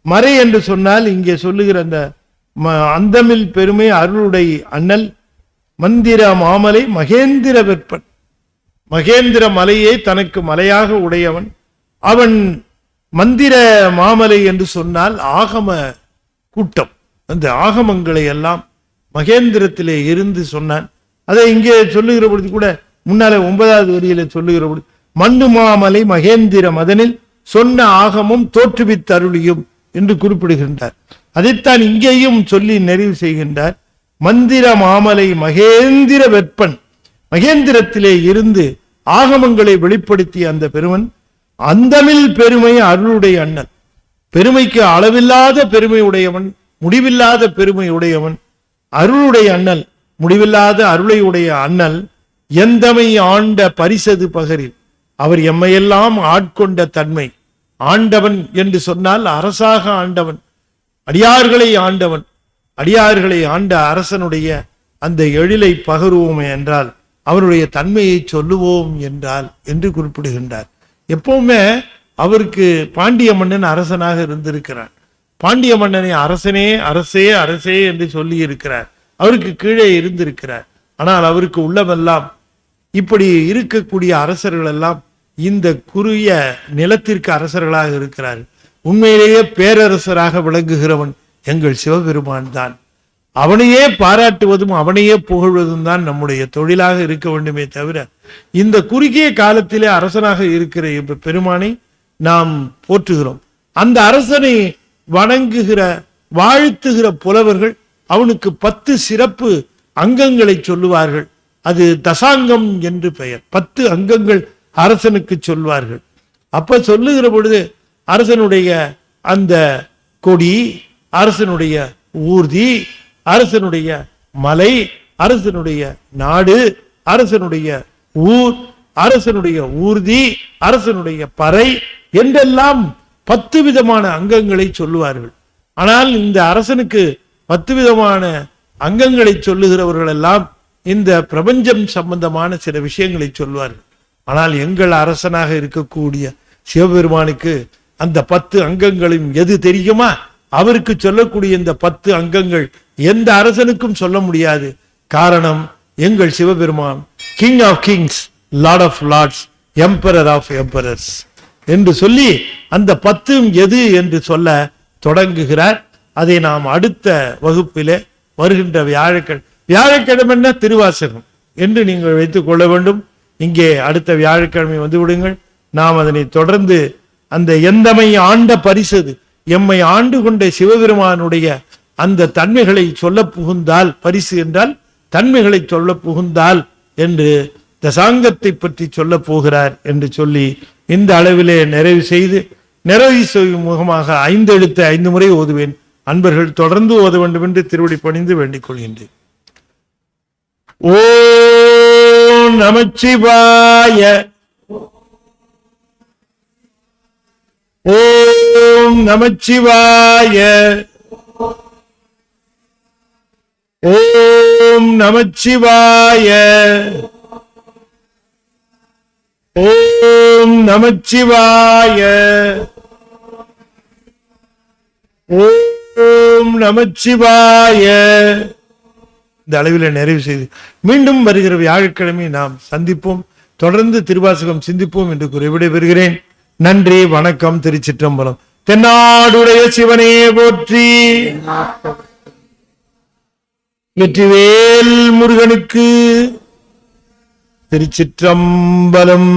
A: மறை என்று சொன்னால் இங்கே சொல்லுகிற அந்த அந்தமில் பெருமை அருளுடைய அண்ணல் மந்திர மாமலை மகேந்திர வெற்பன், மகேந்திர மலையை தனக்கு மலையாக உடையவன் அவன். மந்திர மாமலை என்று சொன்னால் ஆகம கூட்டம், அந்த ஆகமங்களை எல்லாம் மகேந்திரத்திலே இருந்து சொன்னான். அதை இங்கே சொல்லுகிற பொழுது கூட முன்னாலே 9வது வரியில சொல்லுகிற பொழுது மண்ணு மாமலை மகேந்திரம் அதனில் சொன்ன ஆகமும் தோற்றுவித்தருளியும் என்று குறிப்பிடுகின்றார். அதைத்தான் இங்கேயும் சொல்லி நிறைவு செய்கின்றார். மந்திர மாமலை மகேந்திர வெற்பன், மகேந்திரத்திலே இருந்து ஆகமங்களை வெளிப்படுத்திய அந்த பெருமன் அந்தமில் பெருமை அருளுடைய அண்ணன். பெருமைக்கு அளவில்லாத பெருமை உடையவன், முடிவில்லாத பெருமை உடையவன், அருளுடைய அண்ணல், முடிவில்லாத அருளை உடைய அண்ணல். எந்தமை ஆண்ட பரிசது பகரில், அவர் எம்மையெல்லாம் ஆட்கொண்ட தன்மை. ஆண்டவன் என்று சொன்னால் அரசாக ஆண்டவன், அடியார்களை ஆண்டவன். அடியார்களை ஆண்ட அரசனுடைய அந்த எழிலை பகருவோமே என்றால் அவருடைய தன்மையை சொல்லுவோம் என்றால் என்று குறிப்பிடுகின்றார். எப்பவுமே அவருக்கு பாண்டிய மன்னன் அரசனாக இருந்திருக்கிறார். பாண்டிய மன்னனை அரசனே அரசே அரசே என்று சொல்லி இருக்கிறார். அவருக்கு கீழே இருந்திருக்கிறார். ஆனால் அவருக்கு உள்ளமெல்லாம் இப்படி இருக்கக்கூடிய அரசர்கள் எல்லாம் இந்த குறுகிய நிலத்திற்கு அரசர்களாக இருக்கிறார். உண்மையிலேயே பேரரசராக விளங்குகிறவன் எங்கள் சிவபெருமான் தான். அவனையே பாராட்டுவதும் அவனையே புகழ்வதும் தான் நம்முடைய தொழிலாக இருக்க வேண்டுமே தவிர, இந்த குறுகிய காலத்திலே அரசனாக இருக்கிற பெருமானை நாம் போற்றுகிறோம். அந்த அரசனை வணங்குகிற வாழ்த்துகிற புலவர்கள் அவனுக்கு 10 சிறப்பு அங்கங்களை சொல்லுவார்கள். அது தசாங்கம் என்று பெயர். 10 அங்கங்கள் அரசனுக்கு சொல்வார்கள். அப்ப சொல்லுகிற பொழுது அரசனுடைய அந்த கொடி, அரசனுடைய ஊர்தி, அரசனுடைய மலை, அரசனுடைய நாடு, அரசனுடைய ஊர், அரசனுடைய ஊர்தி, அரசனுடைய பறை என்றெல்லாம் 10 விதமான அங்கங்களை சொல்லுவார்கள். ஆனால் இந்த அரசனுக்கு 10 விதமான அங்கங்களை சொல்லுகிறவர்கள் எல்லாம் இந்த பிரபஞ்சம் சம்பந்தமான சில விஷயங்களை சொல்வார்கள். ஆனால் எங்கள் அரசனாக இருக்கக்கூடிய சிவபெருமானுக்கு அந்த 10 அங்கங்களும் எது தெரியுமா? அவருக்கு சொல்லக்கூடிய இந்த 10 அங்கங்கள் எந்த அரசனுக்கும் சொல்ல முடியாது. காரணம், எங்கள் Sivaperuman king of kings, lord of lords, emperor of emperors என்று சொல்லி அந்த 10 எது என்று சொல்ல தொடங்குகிறார். அதை நாம் அடுத்த வகுப்பிலே வருகின்ற வியாழக்கிழமை என்ன திருவாசகம் என்று நீங்கள் வைத்துக் கொள்ள வேண்டும். இங்கே அடுத்த வியாழக்கிழமை வந்து விடுங்கள். நாம் அதனை தொடர்ந்து அந்த எந்தமை ஆண்ட பரிசது, எம்மை ஆண்டு கொண்ட சிவபெருமானுடைய அந்த தன்மைகளை சொல்ல புகுந்தால், பரிசு என்றால் தன்மைகளை சொல்ல புகுந்தால் என்று தசாங்கத்தை பற்றி சொல்ல போகிறார் என்று சொல்லி இந்த அளவிலே நிறைவு செய்யும் முகமாக 5 எழுத்து 5 முறை ஓதுவேன். அன்பர்கள் தொடர்ந்து ஓத வேண்டும் என்று திருவடி பணிந்து வேண்டிக் கொள்கின்றேன். ஓம் நமச்சிவாய, ஓம் நமச்சிவாய, ஓம் நமச்சிவாய, ஓம் நமச்சிவாய, ஓம் நமச்சிவாய. இந்த அளவில் நிறைவு செய்து மீண்டும் வருகிற வியாழக்கிழமை நாம் சந்திப்போம். தொடர்ந்து திருவாசகம் சிந்திப்போம் என்று கூறி விடைபெறுகிறேன். நன்றி, வணக்கம். திருச்சிற்றம்பலம். தென்னாடுடைய சிவனே போற்றி. வெற்றிவேல் முருகனுக்கு. திருச்சிற்றம்பலம்.